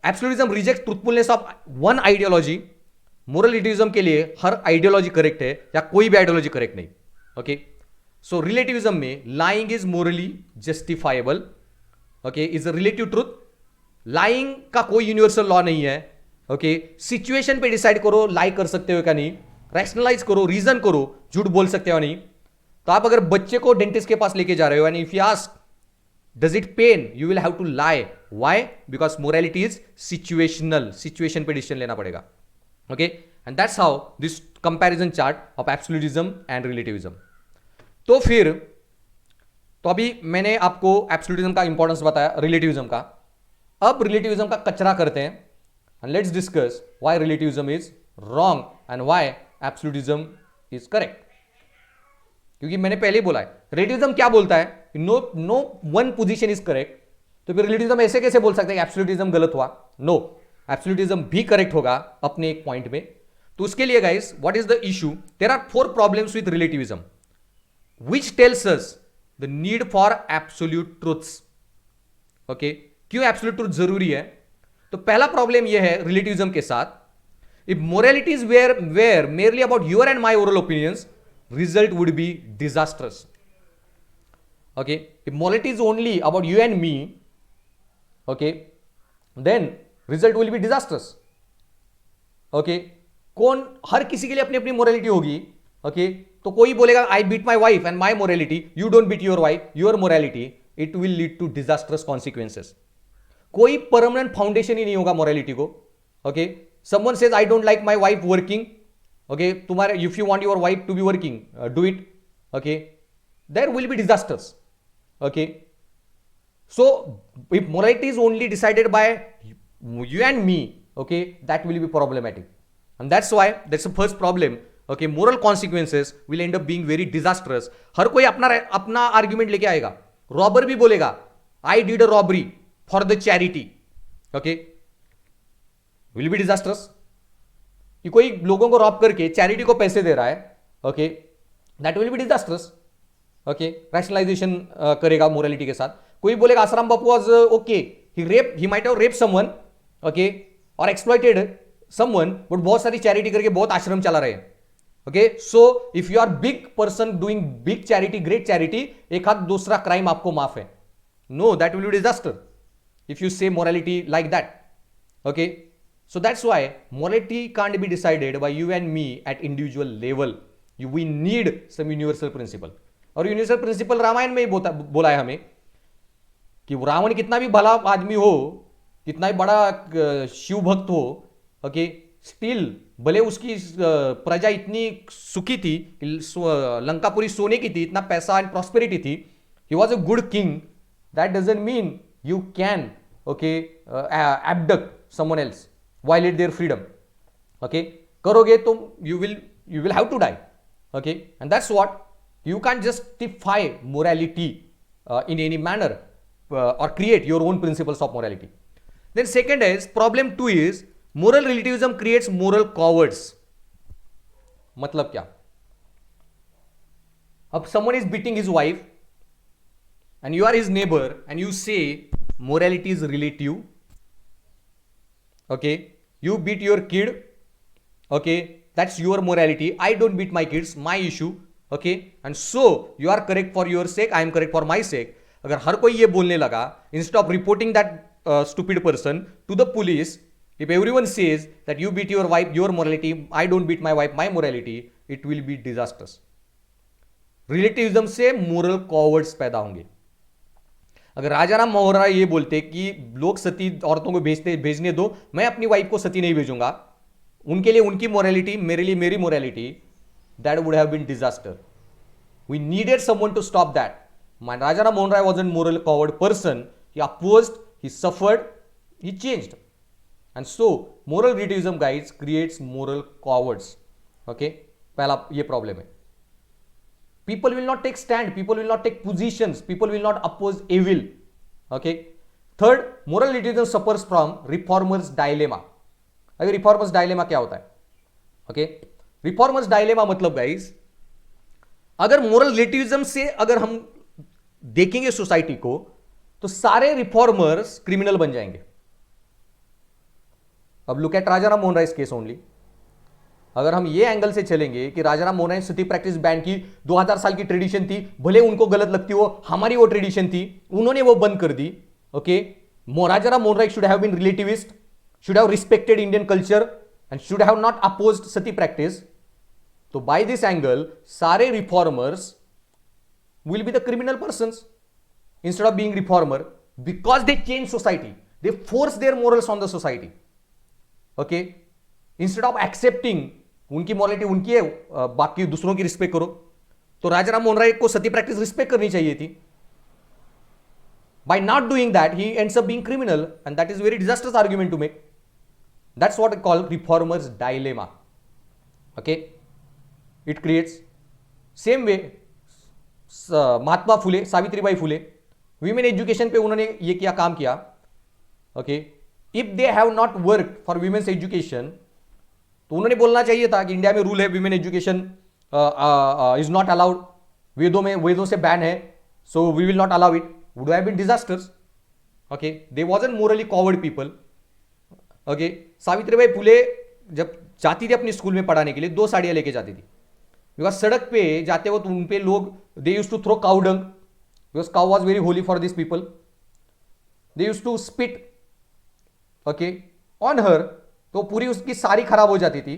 Absolutism rejects truthfulness of one ideology. Moral relativism के लिए हर ideology correct है या कोई भी आइडियोलॉजी करेक्ट नहीं. ओके, सो रिलेटिविज्म में lying is morally justifiable. Okay, is a relative truth. Lying का कोई यूनिवर्सल लॉ नहीं है. ओके, सिचुएशन पे डिसाइड करो लाई कर सकते हो क्या नहीं, रैशनलाइज करो, रीजन करो, झूठ बोल सकते हो नहीं. तो आप अगर बच्चे को डेंटिस्ट के पास लेके जा रहे हो, and if you ask does it pain, you will have to lie. Why? Because morality is situational, situation पे डिसीजन लेना पड़ेगा. Okay, and that's how this comparison chart of absolutism and relativism. तो फिर तो अभी मैंने आपको एब्सोल्यूटिज्म का इंपॉर्टेंस बताया, रिलेटिविज्म का. अब रिलेटिविज्म का कचरा करते हैं and let's discuss why relativism is wrong and why absolutism is correct. क्योंकि मैंने पहले ही बोला है, रिलेटिविज्म क्या बोलता है, no one position is correct. तो फिर रिलेटिविज्म ऐसे कैसे बोल सकते हैं कि एब्सोल्यूटिज्म गलत हुआ? नो, एब्सोल्यूटिज्म भी करेक्ट होगा अपने एक पॉइंट में. तो उसके लिए guys, what is the issue? There are 4 problems with relativism which tells us the need for absolute truths. Okay, क्यों एब्सोल्यूट ट्रूथ जरूरी है? तो पहला प्रॉब्लम यह है रिलेटिविज्म के साथ, if morality is were merely about your and my oral opinions, result would be disastrous. Okay, if morality is only about you and me, okay, then result will be disastrous. Okay, कौन, हर किसी के लिए अपनी अपनी morality होगी। Okay, तो कोई बोलेगा I beat my wife and my morality, you don't beat your wife, your morality, it will lead to disastrous consequences. कोई परमानेंट फाउंडेशन ही नहीं होगा मोरालिटी को। Okay, someone says I don't like my wife working, okay, तुम्हारे if you want your wife to be working, do it, okay, there will be disasters. Okay, so if morality is only decided by you and me, okay, that will be problematic, and that's why that's the first problem. Okay, moral consequences will end up being very disastrous. हर कोई अपना argument लेके आएगा। Robber भी बोलेगा I did a robbery for the charity, okay, will be disastrous. कि कोई लोगों को रॉब करके चैरिटी को पैसे दे रहा है, okay, that will be disastrous. Okay, rationalisation करेगा मोरालिटी के साथ। कोई बोलेगा Asaram Bapu was okay, he might have rape someone, okay, और एक्सप्लॉइटेड समवन, बट बहुत सारी चैरिटी करके बहुत आश्रम चला रहे हैं। Okay, so if you are big person doing big charity, great charity, एक हाथ दूसरा क्राइम आपको माफ है। No, that will be disaster if you say morality like that. Okay, so that's why morality can't be decided by you and me at individual level. We need some universal principle. और universal principle Ramayana में ही बोला है हमें कि रावण कितना भी भला आदमी हो, कितना भी बड़ा शिव भक्त हो, ओके, स्टिल भले उसकी प्रजा इतनी सुखी थी, लंकापुरी सोने की थी, इतना पैसा एंड प्रॉस्पेरिटी थी, he was a good king, that doesn't mean you can, okay, abduct someone else, violate their freedom. Okay, करोगे तो you will have to die. Okay, and that's what, you can't justify morality in any manner or create your own principles of morality. Then second is, problem 2 is moral relativism creates moral cowards. मतलब क्या? अब someone is beating his wife and you are his neighbor and you say morality is relative. Okay, you beat your kid, okay, that's your morality, I don't beat my kids, my issue. Okay, and so you are correct for your sake, I am correct for my sake. अगर हर कोई ये बोलने लगा, instead of reporting that stupid person to the police, if everyone says that you beat your wife, your morality, I don't beat my wife, my morality, it will be disasters. Relativism से moral cowards पैदा होंगे। अगर राजाराम मोहन राय ये बोलते कि लोग सती औरतों को भेजने दो, मैं अपनी वाइफ को सती नहीं भेजूंगा, उनके लिए उनकी मोरालिटी, मेरे लिए मेरी morality, that would have been disaster. We needed someone to stop that. Rajaram Mohan Roy wasn't moral coward person. He opposed, he suffered, he changed. And so moral relativism, guys, creates moral cowards. Okay, पहला ये problem है। People will not take stand, people will not take positions, people will not oppose evil. Okay, third, moral relativism suffers from reformers dilemma. अगर reformers dilemma क्या होता है? Okay, reformers dilemma मतलब guys, अगर moral relativism से अगर हम देखेंगे सोसाइटी को, तो सारे रिफॉर्मर्स क्रिमिनल बन जाएंगे। अब look at Rajaram Mohan Roy case only. अगर हम ये एंगल से चलेंगे कि राजाराम मोहन राय सती प्रैक्टिस बैन की, 2000 साल की ट्रेडिशन थी, भले उनको गलत लगती हो, हमारी वो ट्रेडिशन थी, उन्होंने वो बंद कर दी। Okay, Rajaram Mohan Roy should have been relativist, should have respected Indian culture and should have not opposed sati practice. So by this angle, सारे reformers will be the criminal persons instead of being reformer, because they change society, they force their morals on the society. Okay, instead of accepting उनकी morality उनकी है, बाकी दूसरों की respect करो। तो राजाराम मोहन राय को सती प्रैक्टिस रिस्पेक्ट करनी चाहिए थी। By not doing that, he ends up being criminal, and that is a very disastrous argument to make. That's what I call reformers dilemma. Okay, it creates same way Mahatma Phule, Savitribai Phule, women education पे उन्होंने ये किया, काम किया। Okay, if they have not work for women's education, तो उन्होंने बोलना चाहिए था कि इंडिया में रूल है women education is not allowed, वेदों से बैन है, So we will not allow it. Would have been disasters. Okay, they wasn't morally coward people. Okay, Savitribai Phule जब जाती थी अपने स्कूल में पढ़ाने के लिए 2 साड़ियां लेके जाती थी, बिकॉज सड़क पे जाते वक्त उन पे लोग they use to throw cow dung, because cow was very holy for this people. They use to spit okay on her, तो पूरी उसकी साड़ी खराब हो जाती थी.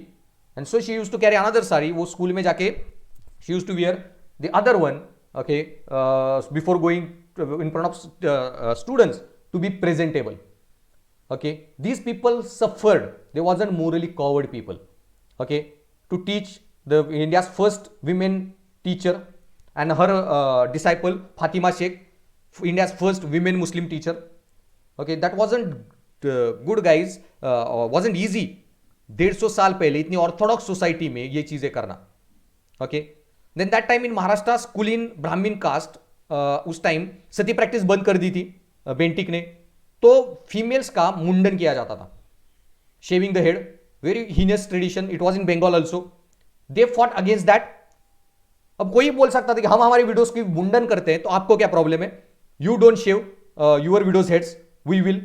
And so she use to carry another sari. वो स्कूल में जाके she use to wear the other one, okay, before going in front of students to be presentable. Okay, these people suffered. They wasn't morally coward people. Okay, to teach the India's first women teacher and her disciple Fatima Sheikh, India's first women Muslim teacher. Okay, that wasn't good guys, wasn't easy. 150 साल पहले इतनी Orthodox society में ये चीजें करना. Okay, then that time in Maharashtra, school in Brahmin caste, उस time सती practice बंद कर दी थी बेंटिक ने. तो फीमेल्स का मुंडन किया जाता था, shaving the head, very heinous tradition. It was in Bengal also. They fought against that. अब कोई बोल सकता था कि हम हमारी विडोज की मुंडन करते हैं तो आपको क्या प्रॉब्लम है, you don't shave your widows heads, we will.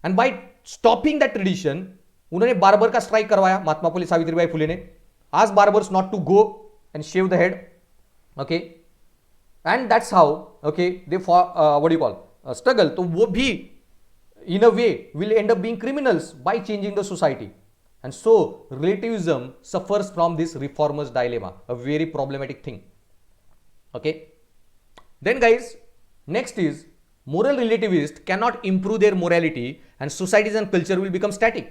And by stopping that tradition उन्होंने बार्बर का स्ट्राइक करवाया, महात्मा फुले सावित्रीबाई फुले ने. आज barbers not to go and shave the head. Okay, and that's how okay they what you call struggle. तो वो भी in a way will end up being criminals by changing the society. And so relativism suffers from this reformers dilemma, a very problematic thing. Okay, then guys, next is moral relativists cannot improve their morality and societies and culture will become static.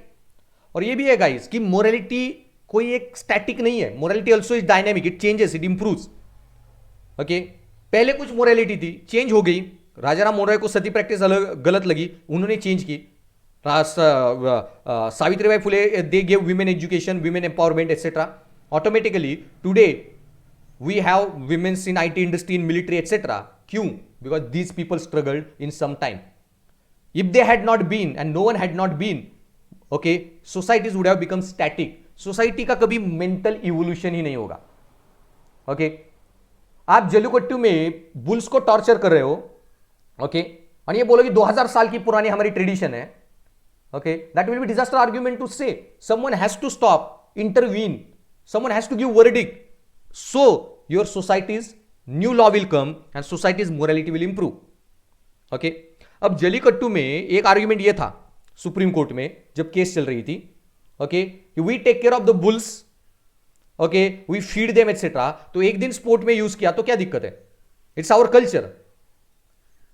और ये भी है guys कि morality कोई एक static नहीं है. Morality also is dynamic, it changes, it improves. Okay, पहले कुछ morality थी, change हो गई. राजा राम मोहन राय को सती प्रैक्टिस गलत लगी, उन्होंने चेंज की. Savitribai Phule they gave women education, women empowerment etcetera. Automatically today we have womens in IT industry, in military etcetera. क्यों? Because these people struggled in some time. If they had not been and no one had not been, okay, societies would have become static. Society का कभी mental evolution ही नहीं होगा. Okay, आप जल्लीकट्टू में bulls को torture कर रहे हो, ओके, और ये बोलो कि 2000 साल की पुरानी हमारी ट्रेडिशन है. Okay, that will be disaster argument to say. Someone has to stop, intervene, someone has to give verdict. So your society's new law will come and society's morality will improve. Okay, अब जल्लीकट्टू में एक argument ये था supreme Court में जब case चल रही थी. Okay, we take care of the bulls, okay, we feed them etcetera. तो एक दिन स्पोर्ट में यूज किया तो क्या दिक्कत है? It's our culture.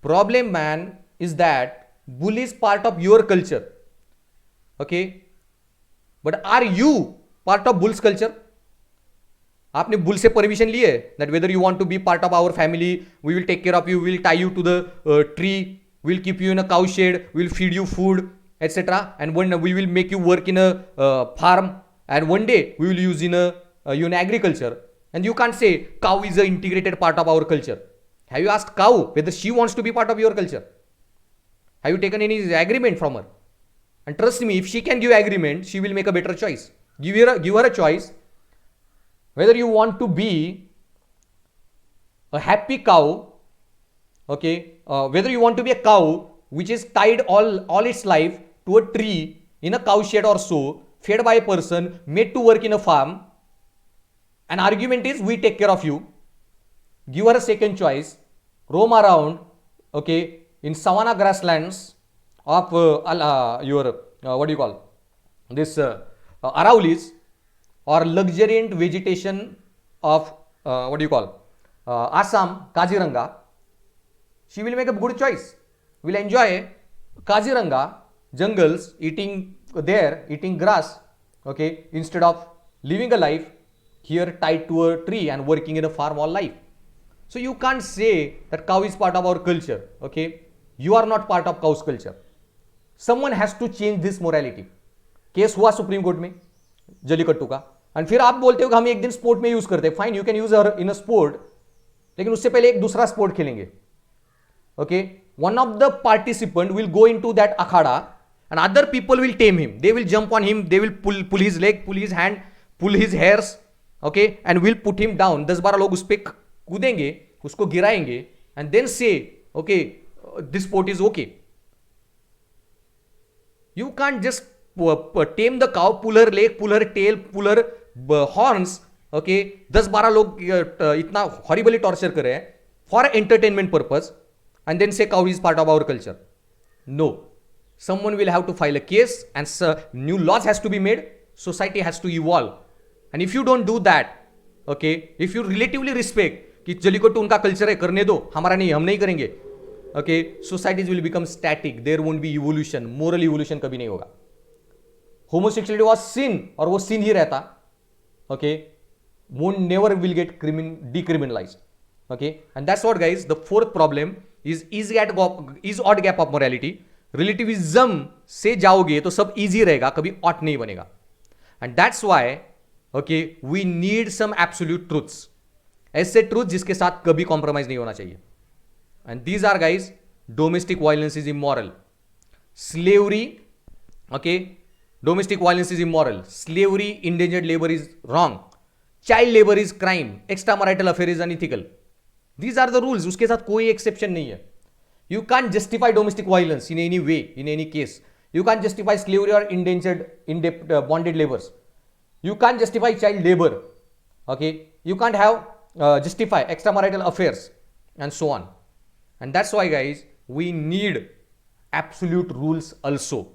Problem, man, is that bull is part of your culture. Okay, but are you part of bull's culture? आपने बुल से परमिशन ली है that whether you want to be part of our family, we will take care of you, we will tie you to the tree, we will keep you in a cow shed, we will feed you food, etc. And one we will make you work in a farm, and one day we will use in a agriculture. And you can't say cow is an integrated part of our culture. Have you asked cow whether she wants to be part of your culture? Have you taken any agreement from her? And trust me, if she can give agreement, she will make a better choice. Give her a choice whether you want to be a happy cow, okay, whether you want to be a cow which is tied all its life to a tree in a cow shed or so, fed by a person, made to work in a farm. An argument is we take care of you. Give her a second choice. Roam around, okay, in savanna grasslands of your what do you call this Araulis, or luxuriant vegetation of what do you call Assam, Kaziranga. She will make a good choice. Will enjoy Kaziranga jungles, eating grass, okay, instead of living a life here tied to a tree and working in a farm all life. So you can't say that cow is part of our culture. Okay, you are not part of cow's culture. Someone has to change this morality. Case हुआ supreme Court में जल्लीकट्टू का, and फिर आप बोलते हो कि हम एक दिन स्पोर्ट में यूज करते हैं. Fine, you can use in a sport, लेकिन उससे पहले एक दूसरा स्पोर्ट खेलेंगे. Okay, one of the participant will go into that akhara and other people will tame him. They will jump on him, they will pull his leg, pull his hand, pull his hairs, okay, and will put him down. 10-12 लोग उस पर कूदेंगे, उसको गिराएंगे, and then say, okay, this sport is okay. You can't just tame the cow, pull her leg, pull her tail, pull her horns. Okay, 10-12 लोग इतना horribly torture कर रहे हैं for entertainment purpose and then say cow is part of our culture. No, someone will have to file a case and new laws has to be made. Society has to evolve, and if you don't do that, okay, if you relatively respect कि जलीकट्टू उनका culture है, करने दो, हमारा नहीं, हम नहीं करेंगे, okay, societies will become static. There won't be evolution. Moral evolution कभी नहीं होगा. Homosexuality was sin और वो sin ही रहता, okay, won't never will get decriminalized. Okay, and that's what guys, the fourth problem is odd gap of morality. Relativism से जाओगे तो सब easy रहेगा, कभी ought नहीं बनेगा. And that's why, okay, we need some absolute truths. ऐसे truths जिसके साथ कभी compromise नहीं होना चाहिए. And these are guys, domestic violence is immoral. Slavery, okay, domestic violence is immoral. Slavery, indentured labor is wrong. Child labor is crime. Extramarital affair is unethical. These are the rules. उसके साथ कोई exception नहीं है. You can't justify domestic violence in any way, in any case. You can't justify slavery or indentured, bonded laborers. You can't justify child labor. Okay, you can't have justify extramarital affairs and so on. And that's why guys, we need absolute rules also.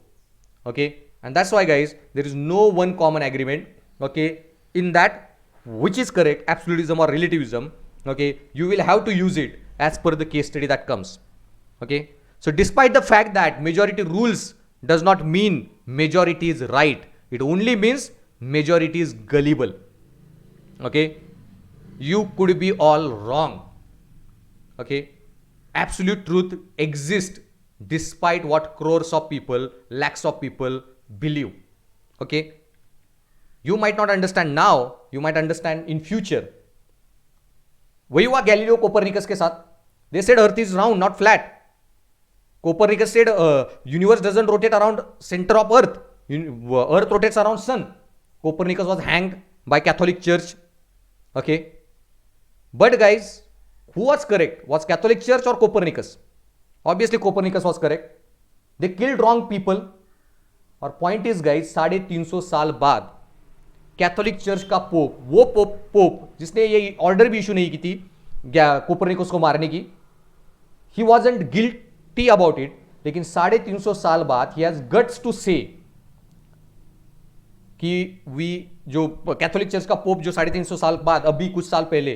Okay, and that's why guys, there is no one common agreement, okay, in that which is correct, absolutism or relativism. Okay, you will have to use it as per the case study that comes. Okay, so despite the fact that majority rules does not mean majority is right, it only means majority is gullible. Okay, you could be all wrong. Okay, absolute truth exists despite what crores of people, lakhs of people believe. Okay, you might not understand now, you might understand in future. वही हुआ Galileo Copernicus के साथ. They said earth is round, not flat. Copernicus said universe doesn't rotate around center of earth. Earth rotates around sun. Copernicus was hanged by Catholic Church. Okay, but guys, who was correct? Was Catholic Church or Copernicus? Obviously Copernicus was correct. They killed wrong people. और point is guys, 350 साल बाद Catholic church का pope, वो pope जिसने ये order भी issue नहीं की थी कोपरनिकस को मारने की, he wasn't guilty about it, लेकिन 350 साल बाद he has guts to say कि वी जो कैथोलिक चर्च का पोप जो 350 साल बाद अभी कुछ साल पहले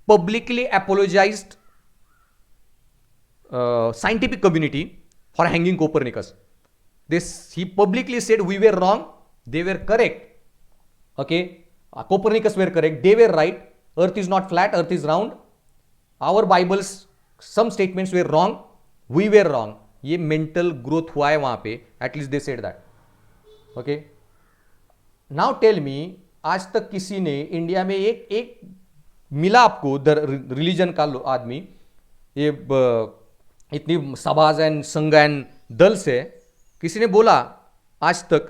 publicly एपोलोजाइज्ड scientific community for hanging Copernicus. He publicly said we were wrong, they were correct. Okay, Copernicus were correct, they were right. Earth is not flat, Earth is round. Our Bibles, some statements were wrong, we were wrong. ये mental growth हुआ है वहां पे. At least they said that. Okay. Now tell me, आज तक किसी ने India में एक मिला आपको रिलीजन का आदमी ये इतनी सभाज एंड संघ एंड दल से किसी ने बोला आज तक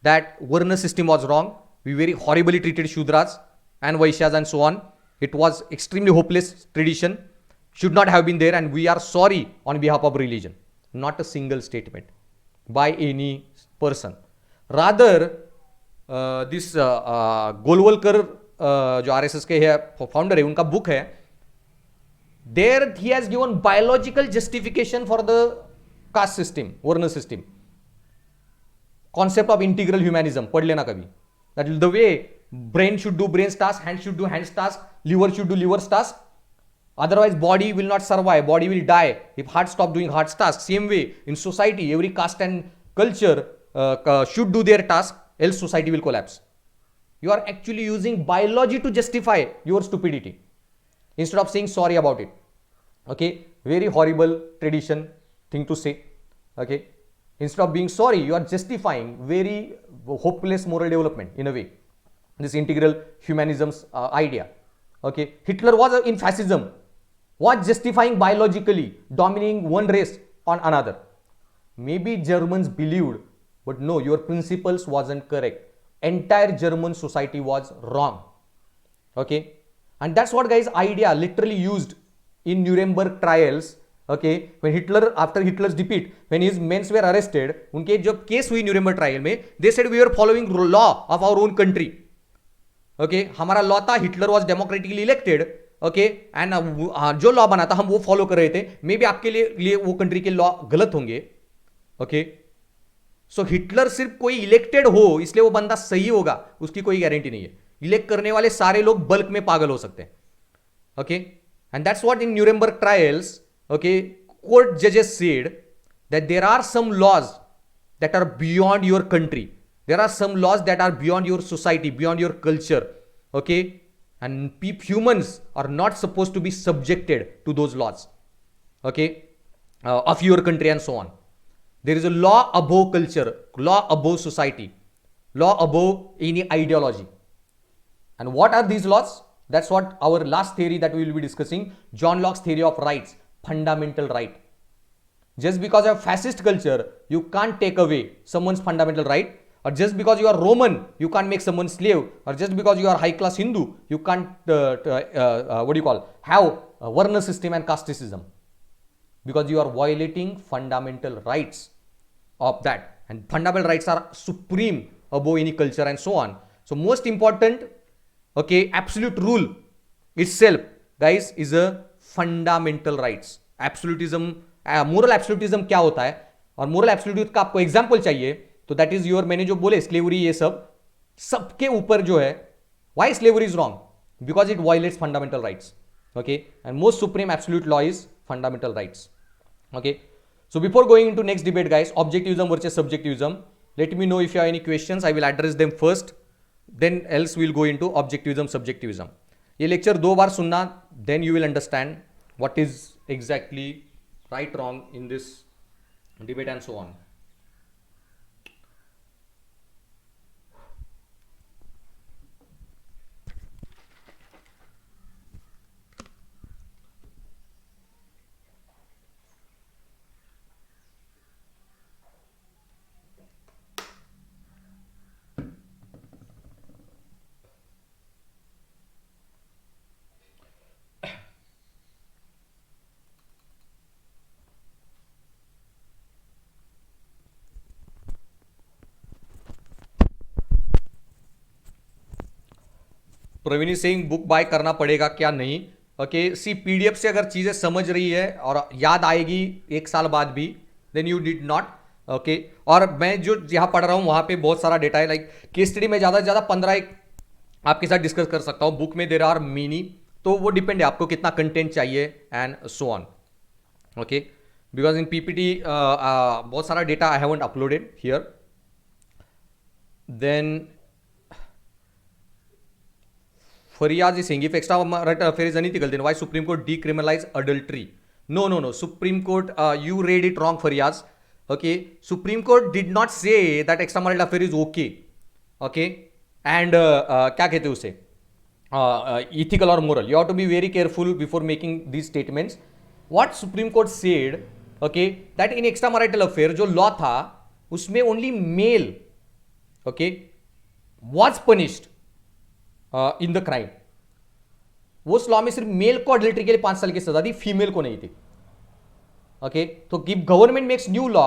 that varna system was wrong, we very horribly treated Shudras and Vaishyas and so on, it was extremely hopeless tradition, should not have been there and we are sorry on behalf of religion. Not a single statement by any person. Rather this Golwalkar जो RSS के है founder है, उनका book है, there he has given biological justification for the caste system, varna system, concept of integral humanism. पढ़ लेना कभी. That is the way brain should do brain task, hand should do hand task, liver should do liver task, otherwise body will not survive, body will die if heart stop doing heart task. Same way in society, every caste and culture should do their task, else society will collapse. You are actually using biology to justify your stupidity instead of saying sorry about it. Okay, very horrible tradition thing to say. Okay, instead of being sorry, you are justifying very hopeless moral development in a way, this integral humanism's idea. Okay, Hitler was in fascism, was justifying biologically dominating one race on another. Maybe Germans believed, but no, your principles wasn't correct. Entire German society was wrong. Okay, and that's what guys idea literally used in Nuremberg trials, okay, when Hitler, after Hitler's defeat, when his men were arrested, उनके जब case हुई Nuremberg trial में, they said we were following law of our own country. Okay, हमारा law था, Hitler was democratically elected, okay, and जो law बना था हम वो फॉलो कर रहे थे. मे बी आपके लिए वो कंट्री के लॉ गलत होंगे. ओके, सो हिटलर सिर्फ कोई इलेक्टेड हो इसलिए वो बंदा सही होगा उसकी कोई गारंटी नहीं है. इलेक्ट करने वाले सारे लोग बल्क में पागल हो सकते हैं. Okay, and that's what in Nuremberg trials, okay, court जजेस said that there are some laws that are beyond your country. There are some laws that are beyond your society, beyond your culture, okay? And humans are not supposed to be subjected to those laws, okay, of your country and so on. There is a law above culture, law above society, law above any ideology. And what are these laws? That's what our last theory that we will be discussing, John Locke's theory of rights, fundamental right. Just because you have fascist culture, you can't take away someone's fundamental right. Or just because you are Roman, you can't make someone slave. Or just because you are high class Hindu, you can't have a Varna system and caste system, because you are violating fundamental rights of that, and fundamental rights are supreme above any culture and so on. So most important, okay, absolute rule itself, guys, is a fundamental rights. Absolutism, moral absolutism क्या होता है, और moral absolutism का आपको example चाहिए तो that is your, मैंने जो बोले स्लेवरी, ये सब सबके ऊपर जो है, why slavery is wrong, because it violates fundamental rights. Okay, and most supreme absolute law is fundamental rights. Okay, so before going into next debate guys, objectivism versus subjectivism, let me know if you have any questions. I will address them first, then else will go into objectivism subjectivism. ये lecture 2 बार सुनना, then you will understand what is exactly right wrong in this debate and so on. Praveen Singh, book by करना पड़ेगा क्या? नहीं. Okay, सी PDF से अगर चीजें समझ रही है और याद आएगी 1 साल बाद भी, then you did not. Okay, और मैं जो यहाँ पढ़ रहा हूँ वहाँ पे बहुत सारा डेटा है, लाइक केस स्टडी में ज़्यादा से ज़्यादा 15 आपके साथ डिस्कस कर सकता हूँ. बुक में देर आर मेनी, तो वो डिपेंड है आपको कितना कंटेंट चाहिए and so on. Okay, because in PPT बहुत सारा data I haven't uploaded here. Then Faryaz is saying, if extramarital affair is unethical, then why Supreme Court decriminalize adultery? No. Supreme Court, you read it wrong, Faryaz. Okay, Supreme Court did not say that extramarital affair is okay. Okay, and क्या कहते हैं उसे, ethical or moral. You have to be very careful before making these statements. What Supreme Court said, okay, that in extramarital affair जो law था उसमें only male, okay, was punished in the crime. वो उस law में सिर्फ mail को adultery के लिए 5 साल की सजा दी, फीमेल को नहीं थी. ओके, तो government makes new law,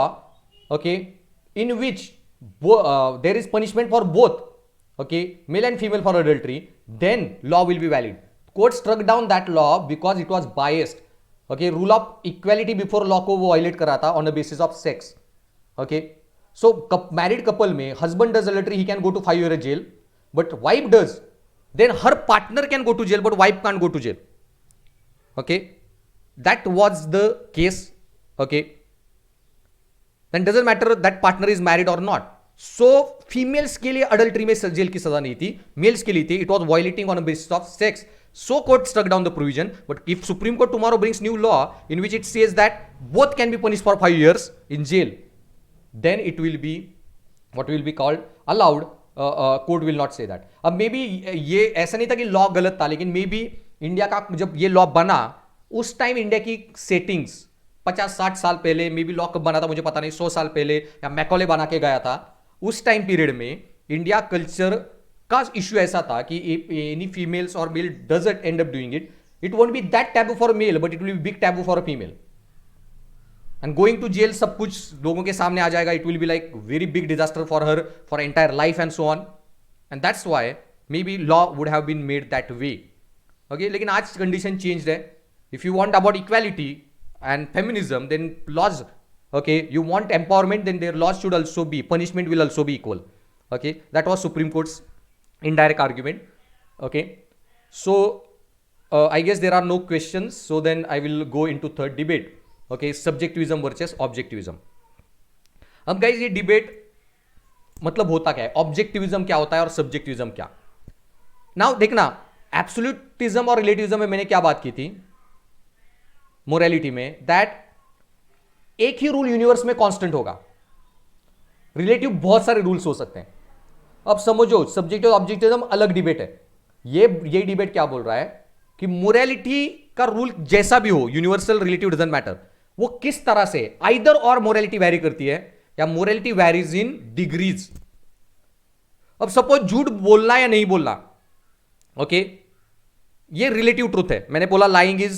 okay, in which there is punishment for both, okay, male and female for adultery, then law will be valid. Court struck down that law because it was biased. Okay, rule of equality before law को वो violate करा था on the basis of sex. Okay, so married couple में husband does adultery, he can go to 5 years jail, but wife does, then her partner can go to jail but wife can't go to jail. Okay, that was the case. Okay, then doesn't matter that partner is married or not. So females के लिए adultery में jail की सजा नहीं थी, males के लिए थी. It was violating on a basis of sex. So court struck down the provision. But if Supreme Court tomorrow brings new law in which it says that both can be punished for 5 years in jail, then it will be what will be called allowed. Court will not say that. अब may be ये ऐसा नहीं था कि law गलत था, लेकिन may be India का जब ये लॉ बना उस टाइम इंडिया की सेटिंग्स 50-60 साल पहले, मे बी लॉ कब बना था मुझे पता नहीं, 100 साल पहले या मैकॉले बना के गया था, उस टाइम पीरियड में इंडिया कल्चर का इश्यू ऐसा था कि एनी फीमेल्स और male doesn't end up doing it, It won't be that taboo for a male, but it will be big taboo for a female. And going to jail, सब कुछ लोगों के सामने आ जाएगा. It will be like very big disaster for her for entire life and so on. And that's why maybe law would have been made that way. Okay, लेकिन आज condition changed है. If you want about equality and feminism, then laws. Okay, you want empowerment, then their laws should also be, punishment will also be equal. Okay, that was Supreme Court's indirect argument. Okay, so I guess there are no questions, so then I will go into third debate. Okay, subjectivism versus objectivism. अब guys ये debate मतलब होता क्या है, ऑब्जेक्टिविज्म क्या होता है और सब्जेक्टिविज्म क्या. नाउ देखना, एब्सोल्यूटिज्म और रिलेटिविज्म में मैंने क्या बात की थी मोरालिटी में, दैट एक ही रूल यूनिवर्स में कांस्टेंट होगा. रिलेटिव बहुत सारे रूल्स हो सकते हैं. अब समझो, सब्जेक्टिव और ऑब्जेक्टिविज्म अलग डिबेट है. ये डिबेट क्या बोल रहा है कि मोरालिटी का रूल जैसा भी हो, यूनिवर्सल रिलेटिव डजंट मैटर, वो किस तरह से आइदर और मोरालिटी वैरी करती है या मोरालिटी वैरीज इन डिग्रीज. अब सपोज झूठ बोलना या नहीं बोलना, ओके, ये रिलेटिव ट्रूथ है. मैंने बोला लाइंग इज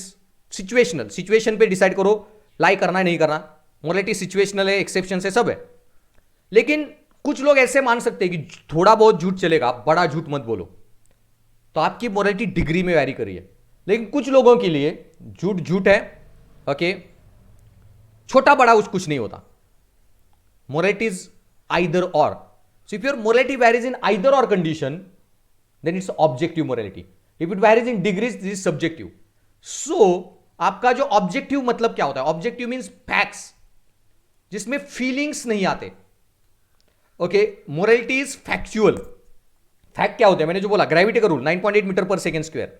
सिचुएशनल, सिचुएशन पे डिसाइड करो लाई करना है नहीं करना. मोरालिटी सिचुएशनल है, एक्सेप्शन है, सब है. लेकिन कुछ लोग ऐसे मान सकते हैं कि थोड़ा बहुत झूठ चलेगा, बड़ा झूठ मत बोलो, तो आपकी मोरालिटी डिग्री में वैरी कर रही है. लेकिन कुछ लोगों के लिए झूठ झूठ है, ओके, छोटा बड़ा कुछ नहीं होता. Morality is either or. So if your morality varies in either or condition, then it's objective morality. If it varies in degrees, this is subjective. So आपका जो ऑब्जेक्टिव मतलब क्या होता है, ऑब्जेक्टिव मीन्स फैक्ट्स जिसमें फीलिंग्स नहीं आते. Okay, morality is factual. Fact क्या होते हैं, मैंने जो बोला ग्रेविटी का रूल 9.8 मीटर पर सेकेंड स्क्वायर.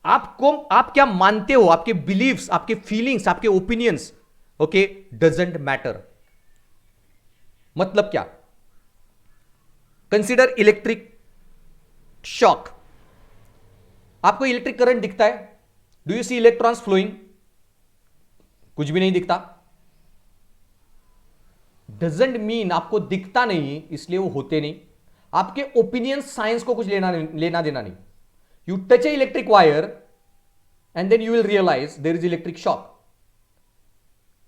आप क्या मानते हो, आपके बिलीव्स, आपके फीलिंग्स, आपके ओपिनियंस, ओके, डजंट मैटर. मतलब क्या, कंसिडर इलेक्ट्रिक शॉक. आपको इलेक्ट्रिक करंट दिखता है, do you see electrons flowing, कुछ भी नहीं दिखता. डजंट मीन आपको दिखता नहीं इसलिए वो होते नहीं. आपके ओपिनियन साइंस को कुछ लेना देना नहीं. You touch a electric wire and then you will realize there is electric shock,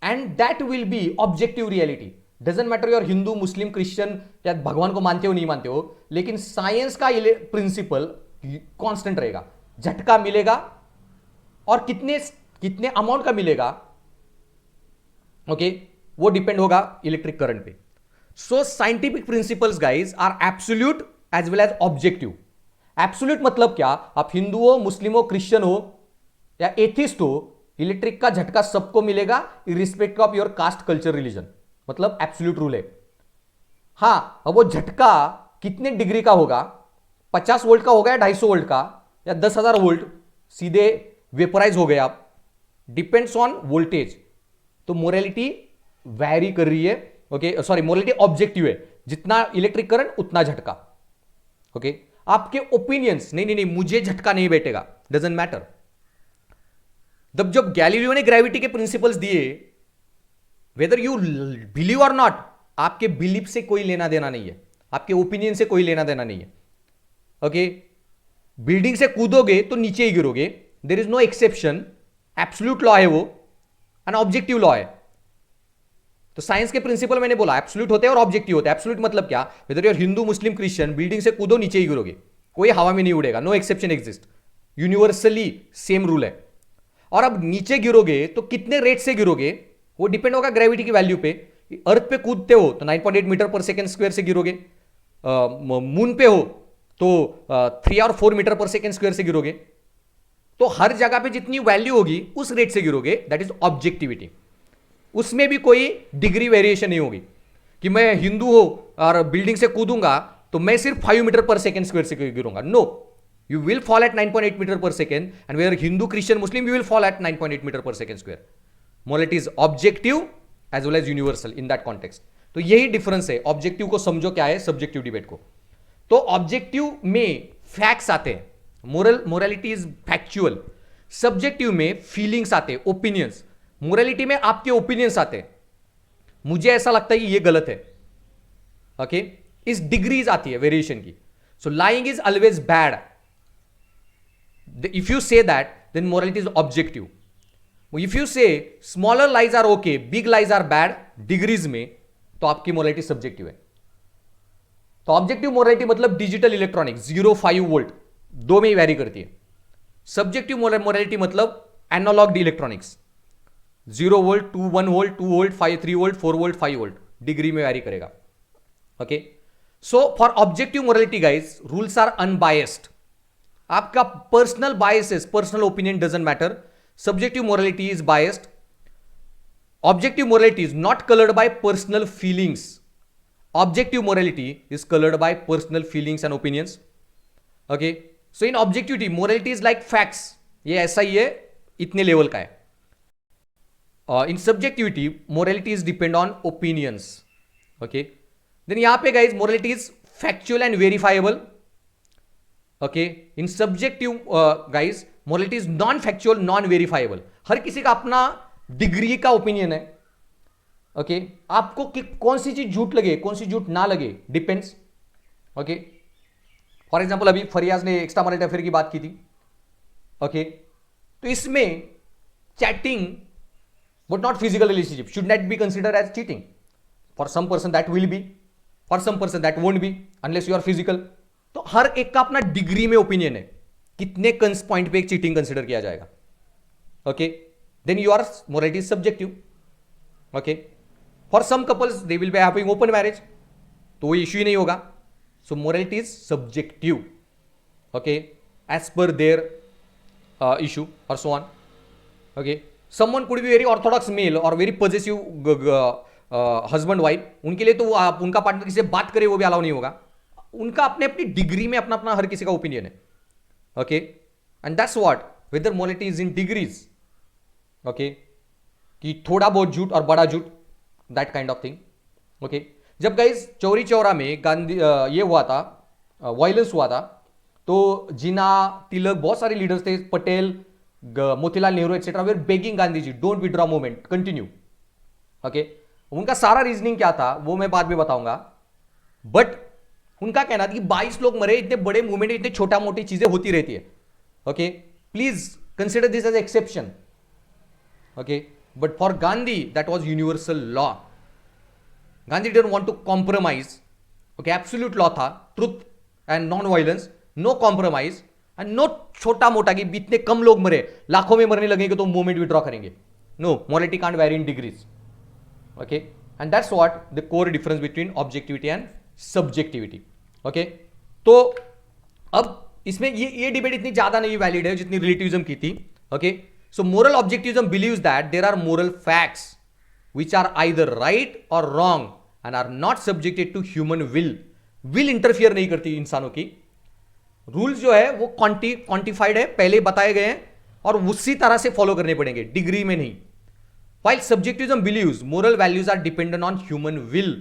and that will be objective reality. Doesn't matter your Hindu, Muslim, Christian या भगवान को मानते हो नहीं मानते हो, लेकिन साइंस का प्रिंसिपल कांस्टेंट रहेगा. झटका मिलेगा और कितने अमाउंट का मिलेगा, ओके, वो डिपेंड होगा इलेक्ट्रिक करंट पे. So scientific principles guys are absolute as well as objective. Absolute मतलब क्या, आप हिंदू हो, मुस्लिम हो, क्रिश्चियन हो या एथिस्ट हो, इलेक्ट्रिक का झटका सबको मिलेगा irrespective of your cast, culture, religion. मतलब एब्सोल्यूट रूल है. हां, अब वो झटका कितने डिग्री का होगा, 50 वोल्ट का होगा या 250 वोल्ट का या 10,000 वोल्ट, सीधे वेपराइज हो गए आप, डिपेंड्स ऑन वोल्टेज. तो मोरालिटी वैरी कर रही है. ओके, सॉरी, मोरालिटी ऑब्जेक्टिव है, जितना इलेक्ट्रिक करंट उतना झटका. ओके, आपके ओपिनियंस, नहीं, मुझे झटका नहीं बैठेगा, डजंट मैटर. जब गैलीलियो ने ग्रेविटी के प्रिंसिपल्स दिए, वेदर यू बिलीव और नॉट, आपके बिलीफ से कोई लेना देना नहीं है, आपके ओपिनियन से कोई लेना देना नहीं है. ओके, बिल्डिंग से कूदोगे तो नीचे ही गिरोगे, there is no exception. Absolute law है वो, एन ऑब्जेक्टिव लॉ है. तो साइंस के प्रिंसिपल मैंने बोला एब्सोल्यूट होते हैं और ऑब्जेक्टिव होते हैं. एब्सोल्यूट मतलब क्या, whether your Hindu, Muslim, Christian, building से कूदो नीचे ही गिरोगे, कोई हवा में नहीं उड़ेगा, no exception exist, universally same rule है. और अब नीचे गिरोगे तो कितने रेट से गिरोगे, वो डिपेंड होगा ग्रेविटी की वैल्यू पे. अर्थ पे कूदते हो तो 9.8 मीटर पर सेकेंड स्क्वायर से गिरोगे, मून पे हो तो 3 और 4 मीटर पर सेकेंड स्क्वायर से गिरोगे. तो हर जगह पे जितनी वैल्यू होगी उस रेट से गिरोगे, दैट इज ऑब्जेक्टिविटी. उसमें भी कोई डिग्री वेरिएशन नहीं होगी कि मैं हिंदू हो और बिल्डिंग से कूदूंगा तो मैं सिर्फ 5 मीटर पर सेकेंड स्क्वायर से गिरूंगा. No, you will fall at 9.8 meter per second, and where Hindu, Christian, Muslim, you will fall at 9.8 meter per second square. Morality is objective as well as universal in that context. तो यही difference है. Objective को समझो क्या है, subjective debate को. तो objective में फैक्ट्स आते हैं, मोरालिटी इज फैक्चुअल. सब्जेक्टिव में फीलिंग्स आते हैं, ओपिनियंस. मोरालिटी में आपके ओपिनियंस आते हैं, मुझे ऐसा लगता है कि ये गलत है. ओके, इस डिग्रीज आती है वेरिएशन की. So lying is always bad. If you say that, then morality is objective. If you say smaller lies are okay, big lies are bad degrees में, तो आपकी मोरालिटी सब्जेक्टिव है. तो ऑब्जेक्टिव मोरालिटी मतलब digital electronics 0-5 volt, दो में ही vary करती है. सब्जेक्टिव मोरालिटी मतलब analog electronics 0 volt, 2 1 volt, 2 volt, 5 3 volt, 4 volt, 5 volt degree में वैरी करेगा. Okay, so for objective morality guys rules are unbiased. आपका personal biases, personal opinion doesn't matter. Subjective morality is biased. Objective morality is not coloured by personal feelings. Objective morality is coloured by personal feelings and opinions. Okay, so in objectivity morality is like facts, ये ऐसा ही है, इतने level का है. In subjectivity morality is depend on opinions. Okay, then यहां पे guys morality is factual and verifiable. Okay, in subjective guys morality is non factual, non verifiable. हर किसी का अपना डिग्री का ओपिनियन है. ओके, आपको कौन सी चीज झूठ लगे, कौन सी झूठ ना लगे, डिपेंड्स. ओके, फॉर एग्जाम्पल अभी फरियाज ने एक्स्ट्रा मैरिटल अफेयर की बात की थी. ओके, तो इसमें chatting but not physical relationship should not be consider as cheating. For some person that will be, for some person that won't be unless you are physical. तो हर एक का अपना डिग्री में ओपिनियन है, कितने पॉइंट पे एक चीटिंग कंसिडर किया जाएगा. Okay, then your morality is subjective. Okay, for some couples they will be having open marriage, तो वो इश्यू ही नहीं होगा. So morality is subjective. Okay, as per their issue or so on. Okay, someone could be very orthodox male or very possessive husband wife. उनके लिए तो उनका partner किसी से बात करे वो भी अलाउ नहीं होगा. उनका अपने अपनी डिग्री में अपना अपना हर किसी का ओपिनियन है. Okay, and that's what whether morality is in degrees. Okay, कि थोड़ा बहुत झूठ और बड़ा झूठ, that kind of thing. Okay, जब गाइज चौरी चौरा में गांधी ये हुआ था, वायलेंस हुआ था, तो जिना, तिलक, बहुत सारे लीडर्स थे, Patel, Motilal Nehru etcetera, were begging Gandhi ji don't withdraw movement, continue. Okay, उनका सारा रीजनिंग क्या था वो मैं बाद में बताऊंगा. बट उनका कहना था कि 22 लोग मरे, इतने बड़े मूवमेंट, इतने छोटा मोटी चीजें होती रहती है. Okay, please consider this as exception. Okay, but for Gandhi that was universal law. Gandhi didn't want to compromise. Okay, absolute law था, truth and non violence, no compromise and no छोटा मोटा कि इतने कम लोग मरे, लाखों में मरने लगेंगे तो मूवमेंट विड्रॉ करेंगे. No, morality can't vary in degrees. Okay, and that's what the core difference between objectivity and subjectivity. Okay, तो अब इसमें ये डिबेट इतनी ज्यादा नहीं वैलिड है जितनी रिलेटिविज्म की थी. Okay, so moral objectivism believes that there are moral facts which are either right or wrong and are not subjected to human will. will interfere नहीं करती इंसानों की. रूल्स जो है वो क्वांटिफाइड है, पहले बताए गए हैं और उसी तरह से फॉलो करने पड़ेंगे, डिग्री में नहीं. While subjectivism believes moral values are dependent on human will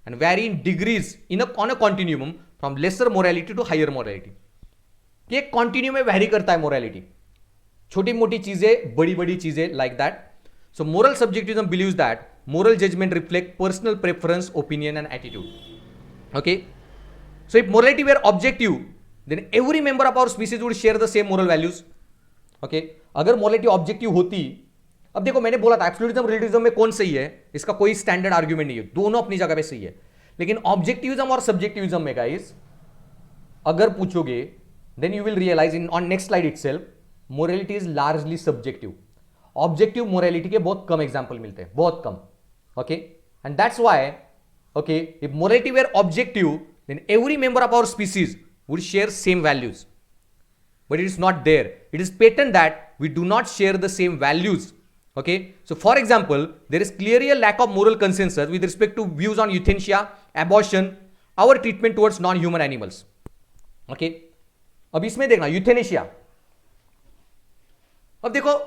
and vary in degrees on a continuum from lesser morality to higher morality. ये कॉन्टिन्यूम में वैरी करता है मोरालिटी, छोटी मोटी चीजें, बड़ी बड़ी चीजें, like that. So moral subjectivism believes that moral judgment reflect personal preference, opinion and attitude. Okay, so if morality were objective, then every member of our species would share the same moral values. Okay, अगर morality objective होती, अब देखो मैंने बोला था absolutism relativism में कौन सही है, इसका कोई स्टैंडर्ड आर्ग्यूमेंट नहीं है, दोनों अपनी जगह पे सही है. लेकिन ऑब्जेक्टिविज्म और सब्जेक्टिविज्म में गाइस अगर पूछोगे, then you will realize in on next slide itself morality is largely subjective. Objective morality के बहुत कम एग्जांपल मिलते हैं, बहुत कम. Okay, and that's why, okay, if morality were objective then every member of our species would share same values. But it is not there. It is patent that we do not share the same values. Okay, so for example there is clearly a lack of moral consensus with respect to views on euthanasia, abortion, our treatment towards non human animals. Okay, अब इसमें देखना euthanasia. अब देखो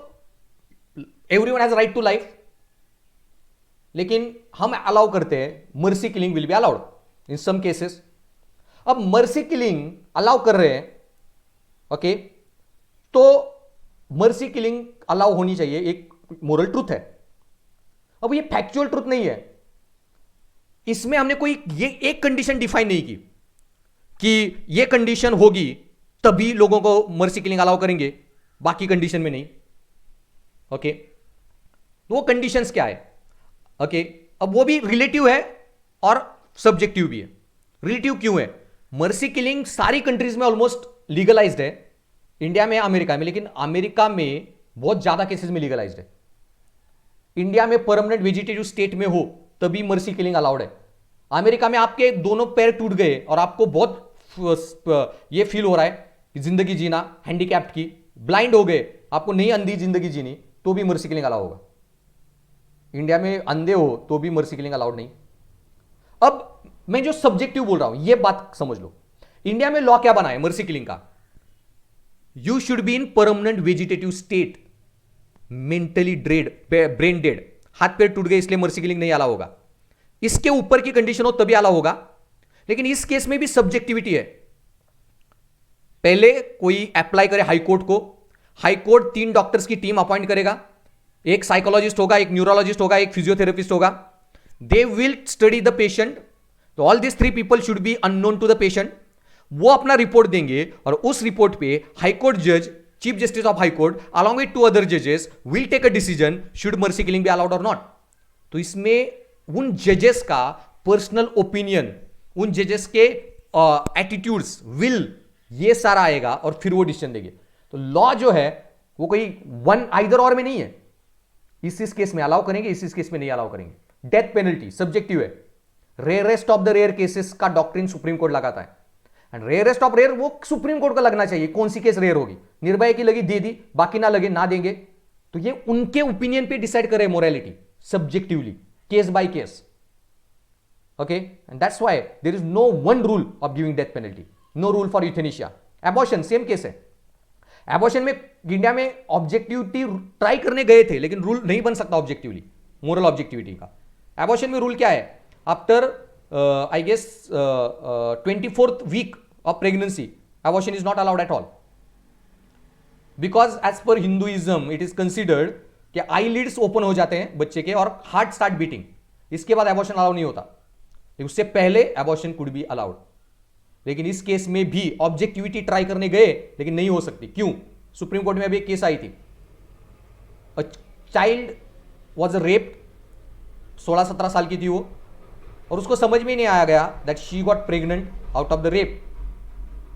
everyone has right to life, लेकिन हम allow करते हैं mercy killing will be allowed in some cases. अब मर्सी किलिंग अलाउ कर रहे हैं, ओके, तो मर्सी किलिंग अलाउ होनी चाहिए, एक मोरल ट्रूथ है. अब ये फैक्चुअल ट्रूथ नहीं है, इसमें हमने कोई ये एक कंडीशन डिफाइन नहीं की कि ये कंडीशन होगी तभी लोगों को मर्सी किलिंग अलाउ करेंगे. बाकी कंडीशन में नहीं। ओके, तो वो कंडीशंस क्या है? ओके, अब वो भी रिलेटिव है और सब्जेक्टिव भी है। रिलेटिव क्यों है? मर्सी किलिंग सारी कंट्रीज में ऑलमोस्ट लीगलाइज्ड है, इंडिया में, अमेरिका में, लेकिन अमेरिका में बहुत ज्यादा केसेस में लीगलाइज्ड है। इंडिया में परमानेंट वेजिटेटिव स्टेट में हो तभी मर्सी किलिंग अलाउड है। अमेरिका में आपके दोनों पैर टूट गए और आपको बहुत ये फील हो रहा है कि जिंदगी जीना हैंडीकैप्ड की, ब्लाइंड हो गए, आपको नहीं अंधी जिंदगी जीनी, तो भी मर्सी किलिंग अलाउ होगा। इंडिया में अंधे हो तो भी मर्सी किलिंग अलाउड नहीं। अब मैं जो सब्जेक्टिव बोल रहा हूं ये बात समझ लो। इंडिया में लॉ क्या बना है मर्सी किलिंग का? You should be in permanent vegetative state, mentally dread, brain dead, हाथ पैर टूट गए इसलिए मर्सी किलिंग नहीं अलाउ होगा। इसके ऊपर की कंडीशन हो तभी अलाउ होगा। लेकिन इस केस में भी सब्जेक्टिविटी है। पहले कोई अप्लाई करे हाई कोर्ट को, हाई कोर्ट 3 डॉक्टर्स की टीम अपॉइंट करेगा, एक साइकोलॉजिस्ट होगा, एक न्यूरोलॉजिस्ट होगा, एक फिजियोथेरेपिस्ट होगा। They will study the patient. तो all this 3 people should be unknown to the patient. वो अपना रिपोर्ट देंगे और उस रिपोर्ट पे हाई कोर्ट जज, chief justice of high court along with 2 other जजेस will take a decision should mercy killing be allowed और नॉट। तो इसमें उन जजेस का पर्सनल ओपिनियन, उन जजेस के एटीट्यूड्स, विल, ये सारा आएगा और फिर वो डिसीजन देंगे। तो लॉ जो है वो कोई वन आइदर और में नहीं है। इस केस में अलाउ करेंगे, इस केस में नहीं अलाउ करेंगे। डेथ पेनल्टी सब्जेक्टिव है। Rarest of the rare cases का डॉक्ट्रिन सुप्रीम कोर्ट लगाता है, एंड रेयरेस्ट ऑफ रेयर वो सुप्रीम कोर्ट का लगना चाहिए। कौन सी केस रेयर होगी? निर्भया की लगी दे दी, बाकी ना लगे ना देंगे। तो ये उनके ओपिनियन पे डिसाइड करे morality, subjectively, case by case. Okay, and that's why there is no one rule of giving death penalty, no rule for euthanasia. Abortion same case है। एबॉर्शन में इंडिया में ऑब्जेक्टिविटी ट्राई करने गए थे, लेकिन rule नहीं बन सकता ऑब्जेक्टिवली, मोरल ऑब्जेक्टिविटी का। एबॉर्शन में रूल क्या है? After I guess 24th week of pregnancy abortion is not allowed at all, because as per Hinduism it is considered कि आईलिड्स ओपन हो जाते हैं बच्चे के और हार्ट स्टार्ट बीटिंग, इसके बाद एबॉर्शन अलाउ नहीं होता। उससे पहले एबॉर्शन कुड बी अलाउड। लेकिन इस केस में भी ऑब्जेक्टिविटी ट्राई करने गए लेकिन नहीं हो सकती। क्यों? सुप्रीम कोर्ट में अभी एक केस आई थी, अ चाइल्ड वॉज रेप्ड, 16-17 साल की थी वो, और उसको समझ में नहीं आया गया that she got pregnant out of the rape.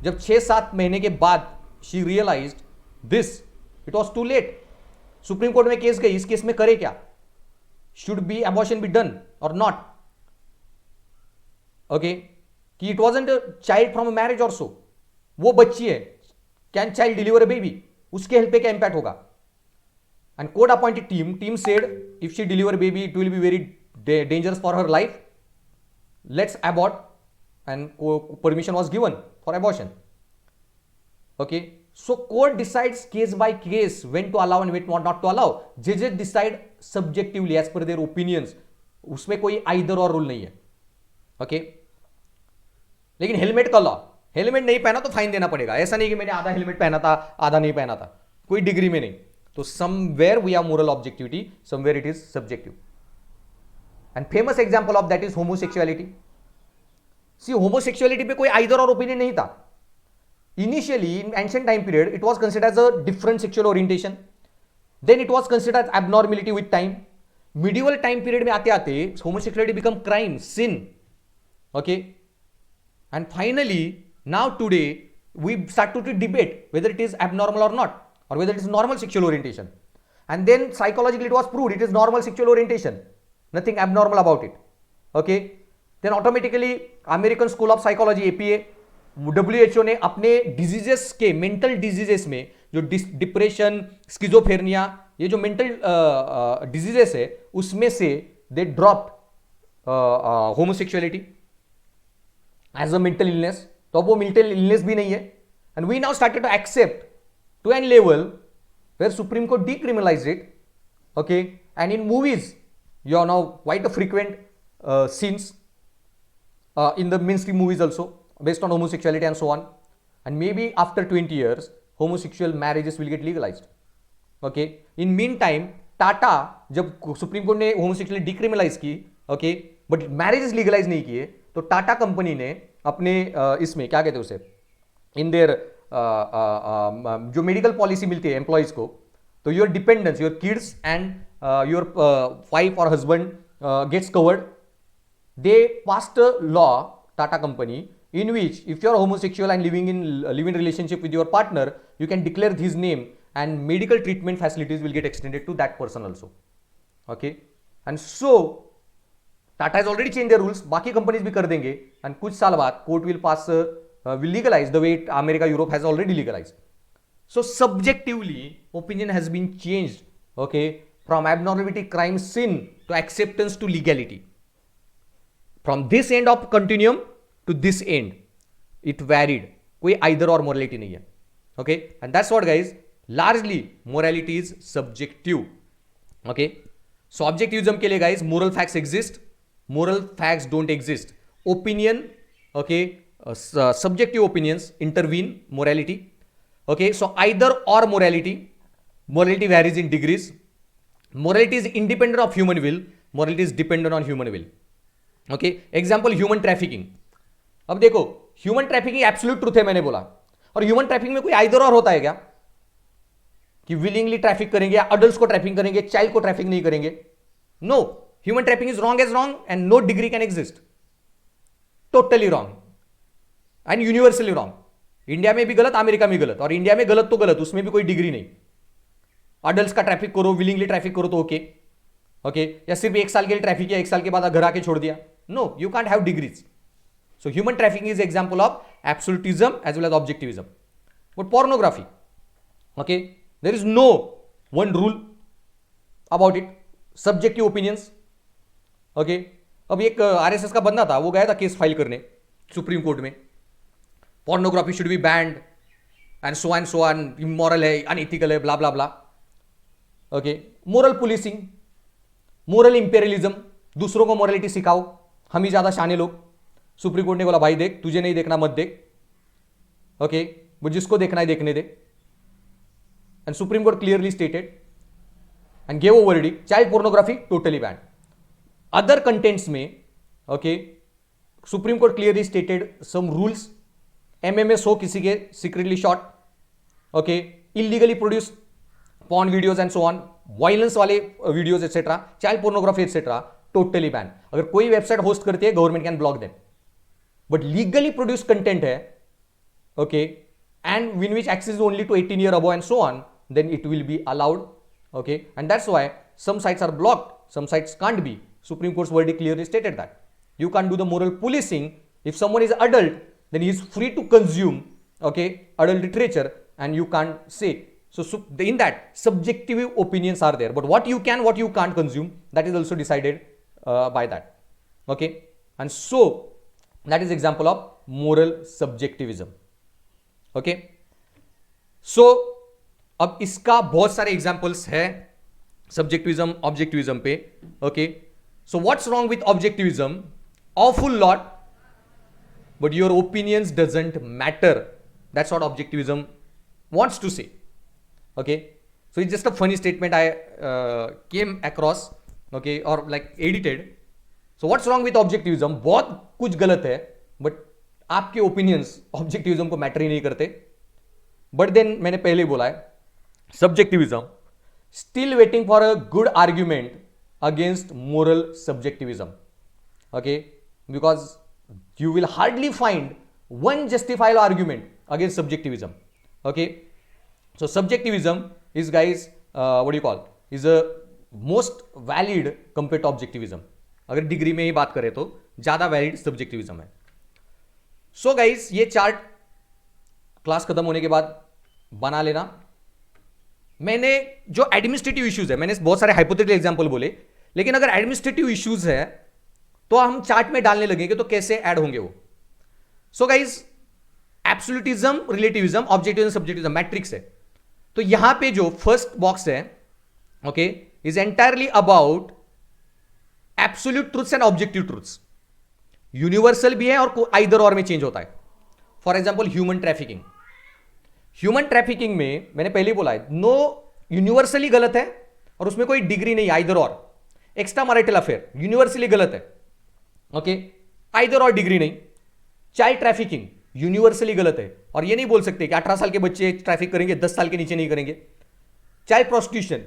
जब 6-7 महीने के बाद she realized this, it was too late. Supreme Court में केस गई, इस केस में करे क्या? Should be abortion be done और नॉट? ओके, कि it wasn't a child from a marriage और सो, वो बच्ची है, can child deliver a baby, उसके हेल्थ पे क्या इंपैक्ट होगा? And court appointed team said if she deliver baby it will be very dangerous for her life, let's abort, and permission was given for abortion. Okay, so court decides case by case when to allow and when not to allow. Judges decide subjectively as per their opinions. उसमें कोई either और rule नहीं है। Okay, लेकिन helmet का law, helmet नहीं पहना तो फाइन देना पड़ेगा। ऐसा नहीं कि मैंने आधा हेलमेट पहना था आधा नहीं पहना था, कोई डिग्री में नहीं। तो somewhere we have moral objectivity, somewhere it is subjective. And famous example of that is homosexuality. See, homosexuality पे कोई आइदर और ओपिनियन नहीं था। Initially, in ancient time period, it was considered as a different sexual orientation. Then it was considered as abnormality with time. Medieval time period में आते आते homosexuality become crime, sin. Okay, and finally, now today we start to debate whether it is abnormal or not, or whether it is normal sexual orientation. And then psychologically it was proved it is normal sexual orientation, nothing abnormal about it. Okay, then automatically American School of Psychology APA, WHO ने अपने diseases के, mental diseases में जो depression, schizophrenia, ये जो mental diseases है उसमें से they dropped homosexuality as a mental illness. तो अब वो मेंटल इलनेस भी नहीं है। And we now started to accept to an level where Supreme Court decriminalize it. Okay, and in movies you are now quite a frequent scenes in the mainstream movies also based on homosexuality and so on. And maybe after 20 years homosexual marriages will get legalized. Okay, in meantime Tata, जब supreme court ने homosexuality decriminalise की, okay, but marriages legalise नहीं किए, तो Tata company ने अपने इसमें क्या कहते हैं उसे, इन देयर जो मेडिकल पॉलिसी मिलती है एम्प्लॉयज को, तो your dependents, your kids and your wife और husband gets covered. They passed a law, Tata company, in which if you are homosexual and living in live-in relationship with your partner, you can declare his name and medical treatment facilities will get extended to that person also. Okay, and so Tata has already changed their rules. बाकी companies भी कर देंगे and कुछ साल बाद court will pass will legalize the way America, Europe has already legalized. So subjectively opinion has been changed. Okay, from abnormality, crime, sin to acceptance to legality. From this end of continuum to this end, it varied. कोई either or morality नहीं है. Okay, and that's what guys, largely morality is subjective. Okay, so objectivism के लिए guys, moral facts exist, moral facts don't exist. Opinion, okay, subjective opinions intervene morality. Okay, so either or morality varies in degrees. Morality is independent of human will, morality is dependent on human will. Okay, example human trafficking. अब देखो, human trafficking absolute truth है मैंने बोला, और human trafficking में कोई either और होता है क्या कि विलिंगली ट्रैफिक करेंगे या अडल्ट्स को ट्रैफिक करेंगे, चाइल्ड को ट्रैफिक नहीं करेंगे? No, human trafficking is wrong as wrong and no degree can exist. Totally wrong and universally wrong. India में भी गलत, अमेरिका में गलत, और इंडिया में गलत तो गलत, उसमें भी कोई डिग्री नहीं. अडल्ट्स का ट्रैफिक करो, विलिंगली ट्रैफिक करो तो ओके. ओके, या सिर्फ 1 साल के लिए ट्रैफिक किया, 1 साल के बाद घर आके छोड़ दिया. No, you can't have degrees. So human trafficking is example of absolutism as well as objectivism. But pornography, okay, there is no one rule about it. Subjective opinions. Okay, अब एक आरएसएस का बंदा था, वो गया था केस फाइल करने supreme Court में. Pornography should be banned and so on, immoral है, unethical है, blah blah blah. Okay, moral policing, moral imperialism, दूसरों को मोरालिटी सिखाओ, हम ही ज्यादा शाने लोग. सुप्रीम कोर्ट ने बोला भाई देख, तुझे नहीं देखना मत देख. ओके, वो जिसको देखना है देखने दे. And supreme court clearly stated and gave a verdict, child pornography totally ban. Other contents में, okay, supreme court clearly stated some rules. MMS हो किसी के secretly shot, okay, illegally produce porn videos and so on, violence वाले videos etcetera, child pornography etcetera, totally ban. अगर कोई website host करती है, government can block them. But legally produce content है, okay, and when which access only to 18 year above and so on, then it will be allowed. Okay, and that's why some sites are blocked, some sites can't be. Supreme Court's verdict clearly stated that you can't do the moral policing. If someone is adult, then he is free to consume, okay, adult literature, and you can't say. So in that, subjective opinions are there, but what you can, what you can't consume, that is also decided by that. Okay, and so that is example of moral subjectivism. Okay, so अब इसका बहुत सारे examples है subjectivism, objectivism पे. Okay, so what's wrong with objectivism? Awful lot, but your opinions doesn't matter. That's what objectivism wants to say. Okay, so it's just a funny statement I came across, okay, or like edited. So what's wrong with objectivism? बहुत कुछ गलत है, but आपके opinions objectivism को matter ही नहीं करते. But then मैंने पहले ही बोला है, subjectivism still waiting for a good argument against moral subjectivism. Okay, because you will hardly find one justifiable argument against subjectivism. Okay, so subjectivism is, guys, what do you call, is a most valid compared to objectivism. अगर degree में ही बात करें तो ज्यादा valid सब्जेक्टिविज्म है. So guys, ये chart class खत्म होने के बाद बना लेना. मैंने जो एडमिनिस्ट्रेटिव इश्यूज है, मैंने बहुत सारे हाइपोथेटिकल एग्जांपल बोले, लेकिन अगर एडमिनिस्ट्रेटिव इश्यूज है तो हम चार्ट में डालने लगेंगे तो कैसे ऐड होंगे वो. So guys, absolutism, relativism, objectivism, subjectivism matrix है. तो यहां पे जो फर्स्ट बॉक्स है, okay, is entirely about absolute truths and objective truths. Universal भी है और आइदर और में चेंज होता है. For example human trafficking. Human trafficking में मैंने पहले ही बोला है, नो यूनिवर्सली गलत है और उसमें कोई डिग्री नहीं, आइदर और. एक्स्ट्रा मैरिटल अफेयर यूनिवर्सली गलत है, ओके, आइदर और डिग्री नहीं. चाइल्ड ट्रैफिकिंग यूनिवर्सली गलत है। और ये नहीं बोल सकते कि 18 साल के बच्चे ट्रैफिक करेंगे, 10 साल के नीचे नहीं करेंगे। Child prostitution,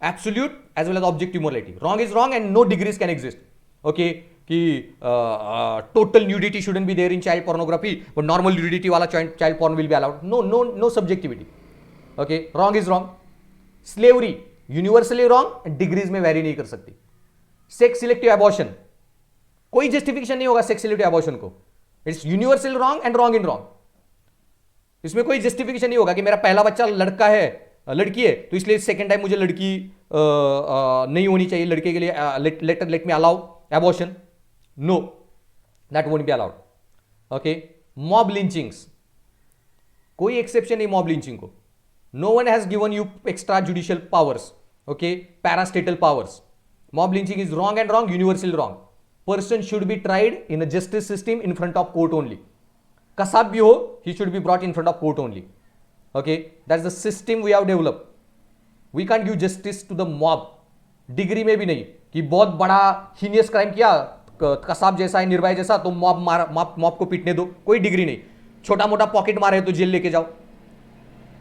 absolute as well as objective morality, wrong is wrong and no degrees can exist. Okay, कि total nudity shouldn't be there in child pornography, but normal nudity वाला child porn will be allowed. No no no subjectivity. Okay, wrong is wrong. Slavery universally wrong, degrees में vary नहीं कर सकती। Sex selective abortion, कोई justification नहीं होगा sex selective abortion को। It's universal wrong and wrong in wrong. इसमें कोई जस्टिफिकेशन नहीं होगा कि मेरा पहला बच्चा लड़का है, लड़की है, तो इसलिए सेकेंड टाइम मुझे लड़की नहीं होनी चाहिए, लड़के के लिए let me allow abortion. No, that won't be allowed. Okay, mob lynchings, कोई एक्सेप्शन नहीं मॉब लिंचिंग को। No one has given you extra judicial powers, okay, parastatal powers. Mob lynching is wrong and wrong, universal wrong. Person should be tried in a justice system in front of court only. Kasab भी हो, he should be brought in front of court only. Okay, that's the system we have developed. We can't give justice to the mob. Degree में भी नहीं कि बहुत बड़ा heinous crime किया, कसाब जैसा है, निर्भय जैसा, तो मॉब को पीटने दो, कोई डिग्री नहीं। छोटा मोटा पॉकेट मारे तो जेल लेके जाओ।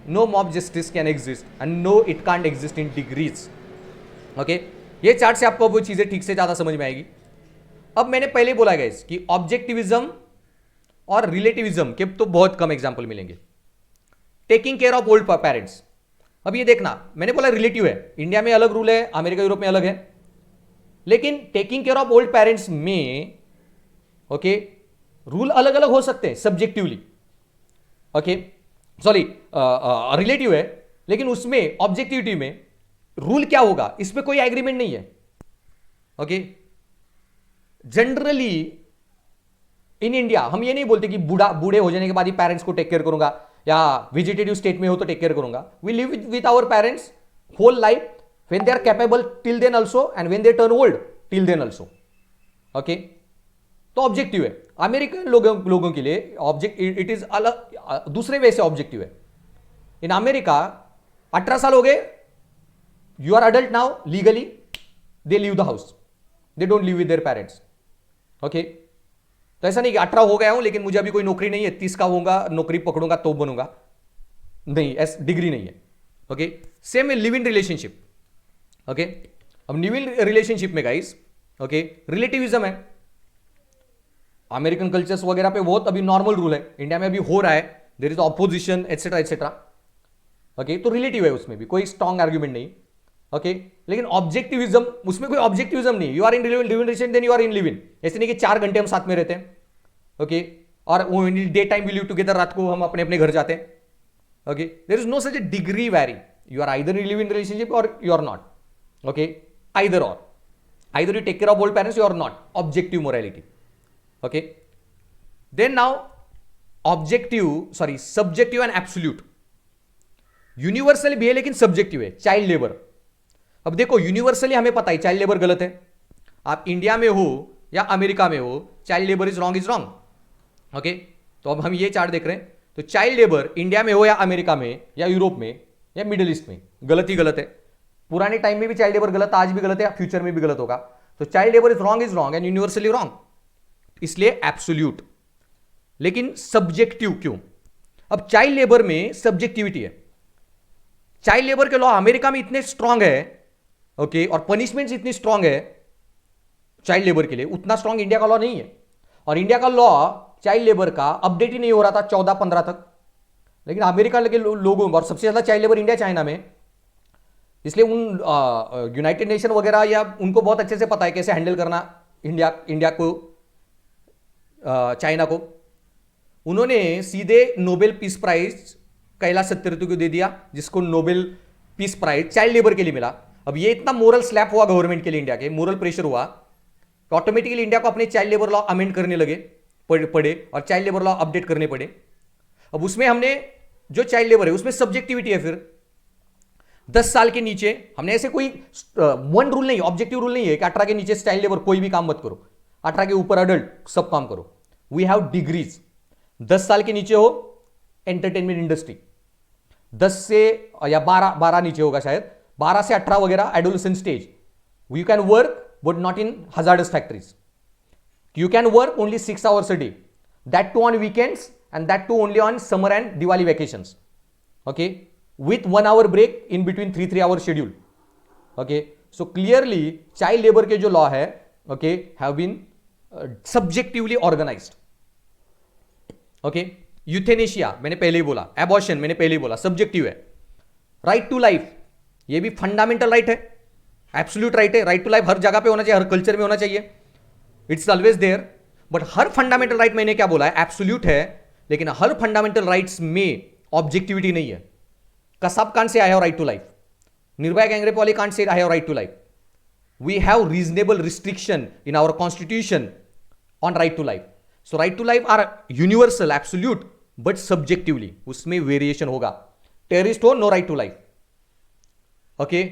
No mob justice can exist and no it can't exist in degrees. Okay, ये चार्ट से आपको वो चीजें ठीक से ज्यादा समझ में आएगी। अब मैंने पहले बोला गाइस कि ऑब्जेक्टिविज्म और रिलेटिविज्म के तो बहुत कम एग्जाम्पल मिलेंगे। Taking care of old parents, अब ये देखना, मैंने बोला रिलेटिव है, इंडिया में अलग रूल है, अमेरिका यूरोप में अलग है। लेकिन taking care of old parents में ओके रूल अलग अलग हो सकते हैं सब्जेक्टिवली। ओके, सॉरी, रिलेटिव है, लेकिन उसमें ऑब्जेक्टिविटी में रूल क्या होगा इस पे कोई एग्रीमेंट नहीं है। ओके, जनरली इन इंडिया हम ये नहीं बोलते कि बूढ़े हो जाने के बाद ही पेरेंट्स को टेक केयर करूंगा, या वेजिटेटिव स्टेट में हो तो टेक केयर करूंगा। We live with our parents whole life, when they are capable till then also, and when they turn old till then also. Okay, तो ऑब्जेक्टिव है। American लोगों के लिए ऑब्जेक्ट इट इज अलग, दूसरे वे से ऑब्जेक्टिव है। इन अमेरिका 18 साल हो गए, you are adult now legally, they leave the house, they don't live with their parents. Okay, तो ऐसा नहीं कि 18 हो गया हूं लेकिन मुझे अभी कोई नौकरी नहीं है, 30 का होगा, नौकरी पकड़ूंगा तो बनूंगा, नहीं, ऐसा डिग्री नहीं है। ओके, सेम में लिव इन रिलेशनशिप। ओके, अब लिव इन रिलेशनशिप में गाइस ओके रिलेटिविज्म है। अमेरिकन कल्चर्स वगैरह पे बहुत अभी नॉर्मल रूल है, इंडिया में अभी हो रहा है, there is opposition etcetera etcetera. Okay, तो रिलेटिव है, उसमें भी कोई स्ट्रॉन्ग आर्ग्यूमेंट नहीं। ओके, लेकिन ऑब्जेक्टिविज्म, उसमें कोई ऑब्जेक्टिविज्म नहीं। You are in live in relation, then you are in live in. ऐसे नहीं कि 4 घंटे हम साथ में रहते हैं, ओके, और day time we live together, रात को हम अपने अपने घर जाते हैं। Okay, there is no such a degree vary, you are either in live in relationship और you are not. Okay, either और, either you take care of old parents, you are not, objective morality. Okay, then now subjective and absolute. Universal भी है लेकिन subjective है। Child labour, अब देखो universally हमें पता है चाइल्ड लेबर गलत है, आप इंडिया में हो या अमेरिका में हो, child labour is wrong. Okay, तो अब हम ये चार्ट देख रहे हैं, तो चाइल्ड लेबर इंडिया में हो या अमेरिका में या यूरोप में या मिडिल ईस्ट में, गलत ही गलत है। पुराने टाइम में भी चाइल्ड लेबर गलत, आज भी गलत है, फ्यूचर में भी गलत होगा। तो child labour is wrong and universally wrong, इसलिए एब्सोल्यूट। लेकिन सब्जेक्टिव क्यों? अब चाइल्ड लेबर में सब्जेक्टिविटी है। चाइल्ड लेबर के लॉ अमेरिका में इतने स्ट्रांग है, ओके, और पनिशमेंट्स इतनी स्ट्रांग है चाइल्ड लेबर के लिए, उतना स्ट्रांग इंडिया का लॉ नहीं है। और इंडिया का लॉ चाइल्ड लेबर का अपडेट ही नहीं हो रहा था 14-15 तक, लेकिन अमेरिका के लोगों, और सबसे ज्यादा चाइल्ड लेबर इंडिया चाइना में, इसलिए उन यूनाइटेड नेशन वगैरह या उनको बहुत अच्छे से पता है कैसे हैंडल करना इंडिया को, चाइना को। उन्होंने सीधे Nobel peace prize Kailash Satyarthi को दे दिया, जिसको Nobel peace prize child labour के लिए मिला। अब ये इतना मोरल स्लैप हुआ गवर्नमेंट के लिए, इंडिया के मोरल प्रेशर हुआ, तो ऑटोमेटिकली इंडिया को अपने चाइल्ड लेबर लॉ अमेंड करने लगे पड़े और चाइल्ड लेबर लॉ अपडेट करने पड़े। अब उसमें हमने जो चाइल्ड लेबर है उसमें सब्जेक्टिविटी है। फिर 10 साल के नीचे हमने ऐसे कोई वन रूल नहीं, ऑब्जेक्टिव रूल नहीं है कि 18 के नीचे चाइल्ड लेबर कोई भी काम मत करो, 18 के ऊपर अडल्ट सब काम करो। We have degrees. 10 साल के नीचे हो एंटरटेनमेंट इंडस्ट्री, 10 से या 12 नीचे होगा शायद, 12 से 18 वगैरह adolescent stage, you can work but not in hazardous factories, you can work only 6 hours a day, that too on weekends and that too only on summer and Diwali vacations. Okay, with 1 hour break in between 3 hour schedule. Okay, so clearly child labor के जो law है, okay, have been subjectively organized. Okay, euthanasia मैंने पहले ही बोला, abortion मैंने पहले ही बोला, subjective है. राइट टू लाइफ ये भी फंडामेंटल राइट है, एब्सोल्यूट राइट है. राइट टू लाइफ हर जगह पे होना चाहिए, हर कल्चर में होना चाहिए, इट्स ऑलवेज देयर. बट हर फंडामेंटल राइट मैंने क्या बोला है, एब्सोल्यूट है, लेकिन हर फंडामेंटल राइट्स में ऑब्जेक्टिविटी नहीं है. Kasab can't say I have right to life, Nirbhaya gangrape can't say I have right to life. We have reasonable restriction in our constitution on right to life. So right to life are universal absolute but subjectively उसमें variation होगा. Terrorist हो, no right to life. Okay,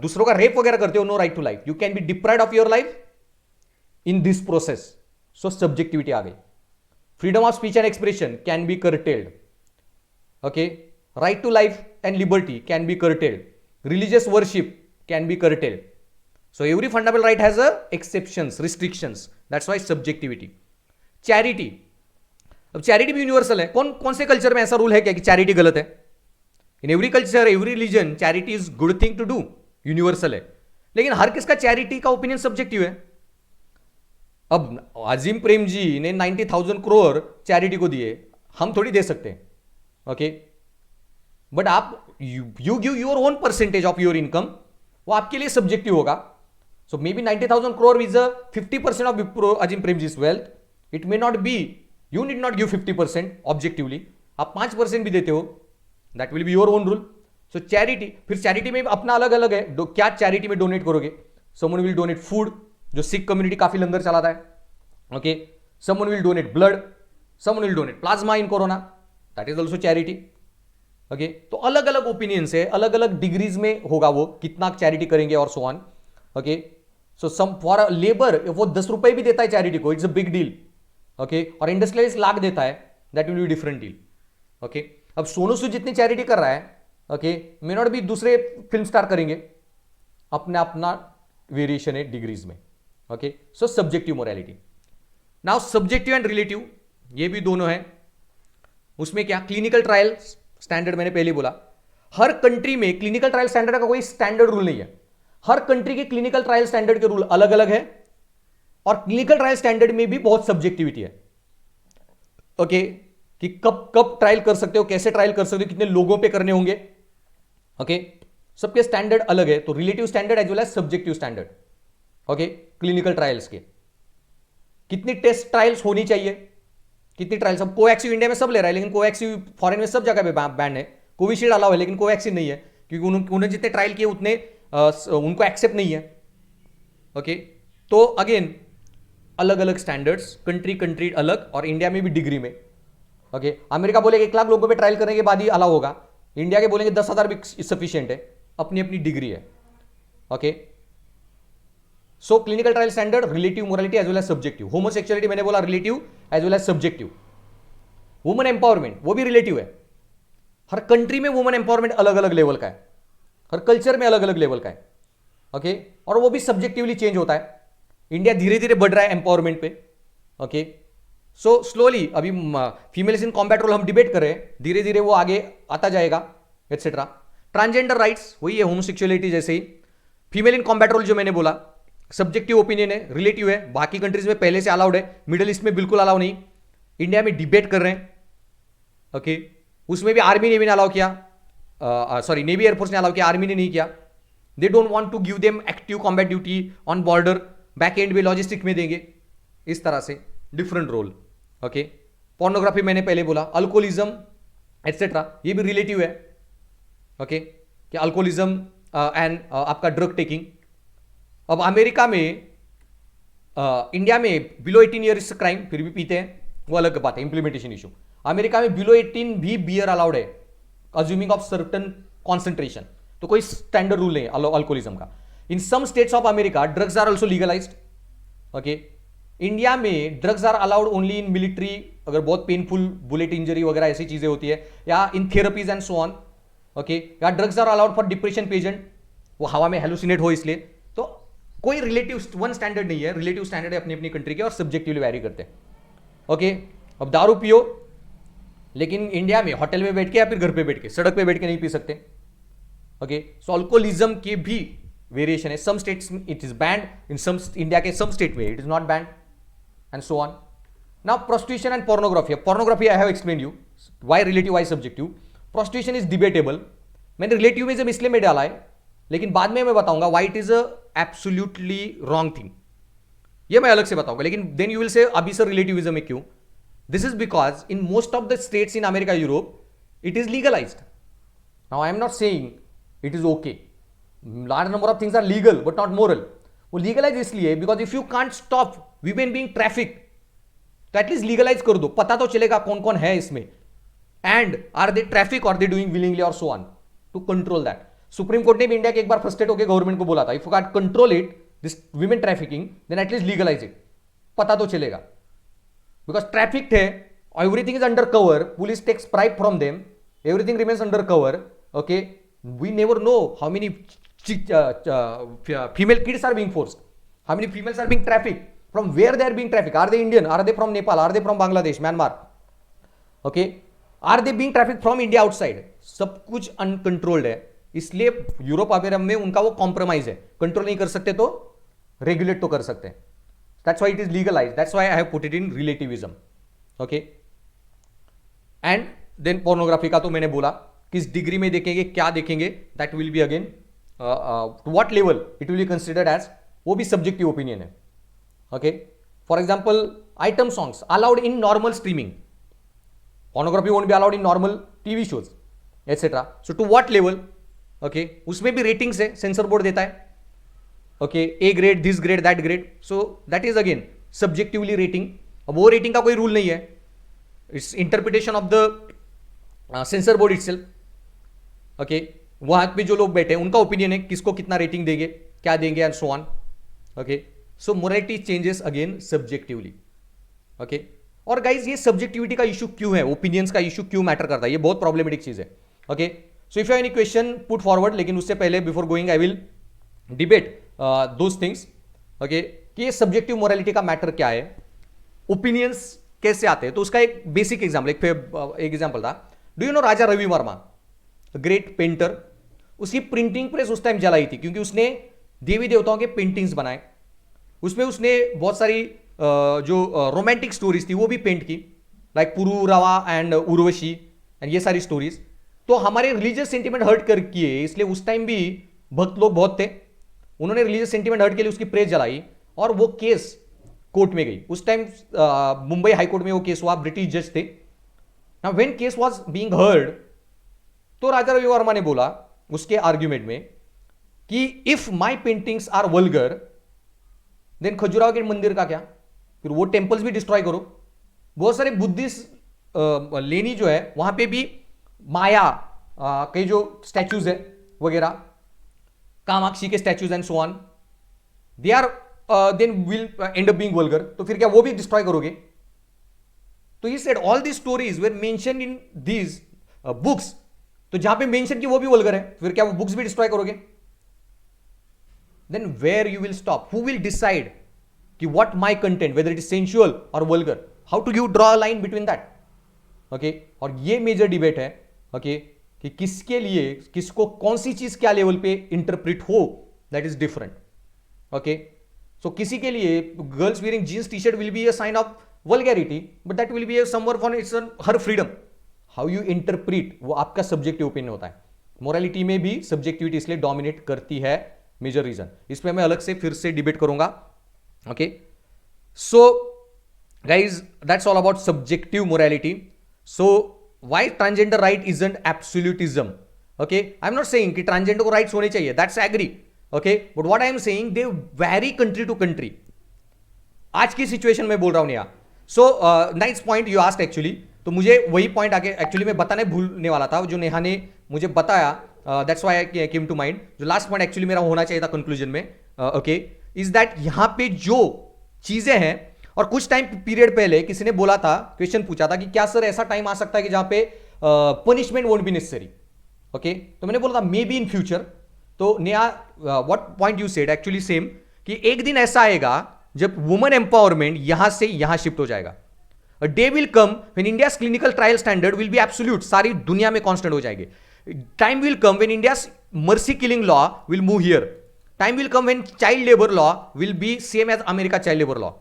दूसरों का rape वगैरह करते हो, no right to life. You can be deprived of your life in this process. So subjectivity आ गई. Freedom of speech and expression can be curtailed. Okay, right to life and liberty can be curtailed. Religious worship can be curtailed. So every fundamental right has a exceptions, restrictions. That's why subjectivity. Charity. अब charity भी universal है. कौन कौन से culture में ऐसा rule है क्या कि चैरिटी गलत है? In every culture, every religion, charity is good thing to do, universal है. लेकिन हर किसका चैरिटी का ओपिनियन सब्जेक्टिव है. अब अजीम प्रेम जी ने 90,000 करोड़ चैरिटी को दिए, हम थोड़ी दे सकते हैं. ओके, बट आप you give your own percentage of your income, वो आपके लिए सब्जेक्टिव होगा. So maybe 90,000 crore is a 50% of Azim Prem जी's wealth. It may not be, you need not give 50% objectively. आप 5% भी देते हो, that will be your own rule. So charity, फिर चैरिटी में अपना अलग अलग है. क्या चैरिटी में डोनेट करोगे? समवन विल डोनेट फूड, जो सिख कम्युनिटी काफी लंगर चलाता है. Okay, someone will donate blood, someone will donate plasma in corona, that is also charity. Okay, तो अलग अलग ओपिनियंस है, अलग अलग डिग्रीज में होगा वो कितना चैरिटी करेंगे और so on. Okay, so some for labour वो 10 रुपए भी देता है चैरिटी को, it's a big deal. Okay, और इंडस्ट्रियलिस्ट लाख देता है, that will be different deal. Okay, अब सोनू सूद जितनी चैरिटी कर रहा है, ओके, मे नॉट भी दूसरे फिल्म स्टार करेंगे. अपना अपना वेरिएशन है डिग्रीज में. Okay, so subjective morality. Now subjective and relative ये भी दोनों है. उसमें क्या, क्लिनिकल ट्रायल स्टैंडर्ड मैंने पहले बोला. हर कंट्री में क्लिनिकल ट्रायल स्टैंडर्ड का कोई स्टैंडर्ड रूल नहीं है. हर कंट्री के क्लिनिकल ट्रायल स्टैंडर्ड के रूल अलग अलग है, और क्लिनिकल ट्रायल स्टैंडर्ड में भी बहुत सब्जेक्टिविटी है. ओके, कि कब कब ट्रायल कर सकते हो, कैसे ट्रायल कर सकते हो, कितने लोगों पे करने होंगे. ओके, सबके स्टैंडर्ड अलग है. तो relative standard as well as subjective standard. Okay, clinical trials के कितनी टेस्ट ट्रायल्स होनी चाहिए, कितनी ट्रायल्स. अब कोवैक्सीन इंडिया में सब ले रहा है, लेकिन कोवैक्सीन फॉरेन में सब जगह पे बैन है. कोविशील्ड अलाउ है, लेकिन कोवैक्सीन नहीं है, क्योंकि उन्होंने जितने ट्रायल किए उतने उनको एक्सेप्ट नहीं है. ओके, तो अगेन अलग अलग स्टैंडर्ड्स, कंट्री अलग, और इंडिया में भी डिग्री में. ओके, अमेरिका बोलेगा 1 लाख लोगों पे ट्रायल करने के बाद ही अलाउ होगा, इंडिया के बोलेंगे 10,000 भी सफिशिएंट है. अपनी अपनी डिग्री है. Okay, so clinical trial standard, relative morality as well as subjective. Homosexuality मैंने बोला relative as well as subjective. Women empowerment वो भी रिलेटिव है. हर कंट्री में वुमेन एम्पावरमेंट अलग अलग लेवल का है, हर कल्चर में अलग अलग लेवल का है. ओके, और वो भी सब्जेक्टिवली चेंज होता है. इंडिया धीरे धीरे बढ़ रहा है एम्पावरमेंट पे. ओके, सो स्लोली अभी फीमेल्स इन कॉम्बैट रोल हम डिबेट कर रहे हैं, धीरे धीरे वो आगे आता जाएगा, एटसेट्रा. ट्रांसजेंडर राइट्स वही है, होमोसेक्सुअलिटी जैसे ही. फीमेल इन कॉम्बैट रोल जो मैंने बोला सब्जेक्टिव ओपिनियन है, रिलेटिव है. बाकी कंट्रीज में पहले से अलाउड है, मिडिल ईस्ट में बिल्कुल अलाउ नहीं. इंडिया में डिबेट कर रहे हैं. ओके, उसमें भी आर्मी नेवी ने अलाउ किया, सॉरी नेवी एयरफोर्स ने अलाउ किया, आर्मी ने नहीं किया. They don't want to give them active combat duty on border, back end में लॉजिस्टिक में देंगे. इस तरह से डिफरेंट रोल. ओके, पोर्नोग्राफी मैंने पहले बोला, अल्कोहलिज्म एटसेट्रा ये भी रिलेटिव है. ओके, कि अल्कोहलिज्म एंड आपका ड्रग टेकिंग. अब अमेरिका में इंडिया में बिलो 18 ईयर्स क्राइम, फिर भी पीते हैं, वो अलग बात है, इंप्लीमेंटेशन इशू. अमेरिका में बिलो 18 भी बियर अलाउड है, अज्यूमिंग ऑफ सर्टन कॉन्सेंट्रेशन. तो कोई स्टैंडर्ड रूल नहीं है अल्कोहलिज्म का. In some states of America drugs are also legalized. Okay, India में drugs are allowed only in military, अगर बहुत पेनफुल बुलेट इंजरी वगैरह ऐसी चीजें होती है, या in therapies and so on. Okay, या drugs are allowed for depression patient, वो हवा में हेलुसिनेट हो इसलिए. तो कोई रिलेटिव वन स्टैंडर्ड नहीं है, रिलेटिव स्टैंडर्ड है अपनी अपनी कंट्री के, और सब्जेक्टिवली वैरी करते हैं. ओके, अब दारू पियो लेकिन इंडिया में होटल में बैठ के या फिर घर पे बैठ के, सड़क पे बैठ के नहीं पी सकते. ओके, सो अल्कोहलिज्म के भी वेरिएशन है. Some states it is banned, in some India के सम स्टेट में it is not banned, and so on. Now prostitution and pornography. Pornography I have explain you why relative, why subjective. Prostitution is debatable. मैंने relativism इसलिए में डाला है, लेकिन बाद में मैं बताऊंगा why it is a absolutely wrong thing. ये मैं अलग से बताऊंगा. लेकिन देन यू विल से अभी सर रिलेटिविज्म में क्यों? This is because in most of the states in America, Europe it is legalized. Now I am not saying it is okay. Large number of things are legal but not moral. वो legalize इसलिए because if you can't stop women being traffic, तो at least legalize कर दो, पता तो चलेगा कौन कौन है इसमें, एंड आर दे ट्रैफिक और दे डूइंग विलिंगली और so on, to control that. Supreme court ने भी इंडिया के एक बार फ्रस्ट्रेट होकर गवर्नमेंट को बोला था, if you can't control it, this women trafficking, then at least legalize it, पता तो चलेगा. बिकॉज ट्रैफिक है, everything is under cover, police takes bribe from them, everything remains under cover. Okay, we never know how many female kids are being forced, how many females are being trafficked, from where they are being trafficked, are they Indian, are they from Nepal, are they from Bangladesh, Myanmar, okay, are they being trafficked from India outside. सब कुछ uncontrolled है. इसलिए Europe America में उनका वो compromise है, control नहीं कर सकते तो रेगुलेट तो कर सकते हैं. That's why it is legalize, that's why I have put it in relativism. Okay, and then pornography का तो मैंने बोला किस डिग्री में देखेंगे, क्या देखेंगे, that will be again to what level it will be considered as, वो भी सब्जेक्टिव ओपिनियन है. Okay, for example item songs allowed in normal streaming, pornography won't be allowed in normal TV shows, etc. So to what level? Okay, उसमें भी ratings है, sensor board देता है. Okay, A grade, this grade, that grade. So that is again subjectively rating. अब वो rating का कोई rule नहीं है, it's interpretation of the sensor board itself. Okay, वहां पे जो लोग बैठे हैं उनका ओपिनियन है किसको कितना रेटिंग देंगे, क्या देंगे, and so on. Okay, so morality changes again subjectively. Okay, और गाइज ये सब्जेक्टिविटी का इशू क्यों है, ओपिनियंस का इशू क्यों मैटर करता है, ये बहुत प्रॉब्लमेटिक चीज है. Okay, so if you any question put forward, लेकिन उससे पहले before going I will debate those things. Okay, कि ये सब्जेक्टिव मोरालिटी का मैटर क्या है, ओपिनियंस कैसे आते हैं. तो उसका एक बेसिक एग्जाम्पल, एक एग्जाम्पल था. Do you know Raja Ravi Varma, great painter, उसकी प्रिंटिंग प्रेस उस टाइम जलाई थी क्योंकि उसने देवी देवताओं के पेंटिंग्स बनाए. उसमें उसने बहुत सारी जो रोमांटिक स्टोरीज थी वो भी पेंट की, like Pururava and Urvashi and ये सारी स्टोरीज. तो हमारे रिलीजियस सेंटिमेंट हर्ट कर किए, इसलिए उस टाइम भी भक्त लोग बहुत थे, उन्होंने रिलीजियस सेंटिमेंट हर्ट के लिए उसकी प्रेस जलाई और वो केस कोर्ट में गई. उस टाइम मुंबई हाई कोर्ट में वो केस हुआ, ब्रिटिश जज थे. Now when case was being heard, तो राजा रवि वर्मा ने बोला उसके आर्ग्यूमेंट में कि if my paintings are vulgar, then Khajuraho के मंदिर का क्या, फिर वो टेम्पल्स भी डिस्ट्रॉय करो. बहुत सारे बुद्धिस्ट लेनी जो है वहां पे भी माया के जो स्टैचूज है वगैरह, कामाक्षी के statues and so on, they are then will end up being vulgar, तो फिर क्या वो भी डिस्ट्रॉय करोगे. तो he said all these stories were mentioned in these books, तो जहां पे मेंशन की वो भी वल्गर है, फिर क्या वो बुक्स भी डिस्ट्रॉय करोगे. then where you will stop, who will decide कि what my content, whether it is sensual or vulgar, how do you draw a line between that. okay, और ये मेजर डिबेट है. okay, कि किसके लिए, किसको कौन सी चीज क्या लेवल पे इंटरप्रिट हो, that is different. Okay, so किसी के लिए girls wearing jeans T shirt will be a sign of vulgarity, but that will be a somewhere for it's her freedom. How you interpret वो आपका subjective opinion होता है. Morality में भी subjectivity इसलिए डोमिनेट करती है, मेजर रीजन. इस पे मैं अलग से फिर से डिबेट करूंगा. Okay, so guys that's all about subjective morality. So why transgender right isn't absolutism. Okay, I am not saying कि ट्रांसजेंडर को राइट्स होने चाहिए, that's agree. Okay, but what I am saying they vary country to country. आज की situation में बोल रहा हूं Neha. So nice point you asked actually. तो मुझे वही पॉइंट आगे एक्चुअली मैं बताने भूलने वाला था, जो नेहा ने मुझे बताया. That's why I came to mind. जो लास्ट पॉइंट एक्चुअली मेरा होना चाहिए था कंक्लूजन में, ओके, इज दैट यहां पे जो चीजें हैं, और कुछ टाइम पीरियड पहले किसी ने बोला था, क्वेश्चन पूछा था कि क्या सर ऐसा टाइम आ सकता है कि जहां पे punishment won't be necessary. Okay, तो मैंने बोला था मे बी इन फ्यूचर. तो Neha, what point you said actually same, कि एक दिन ऐसा आएगा जब वुमेन एम्पावरमेंट यहां से यहां शिफ्ट हो जाएगा. A day will come when India's clinical trial standard will be absolute. सारी दुनिया में constant हो जाएंगे. Time will come when India's mercy killing law will move here. Time will come when child labor law will be same as America child labor law.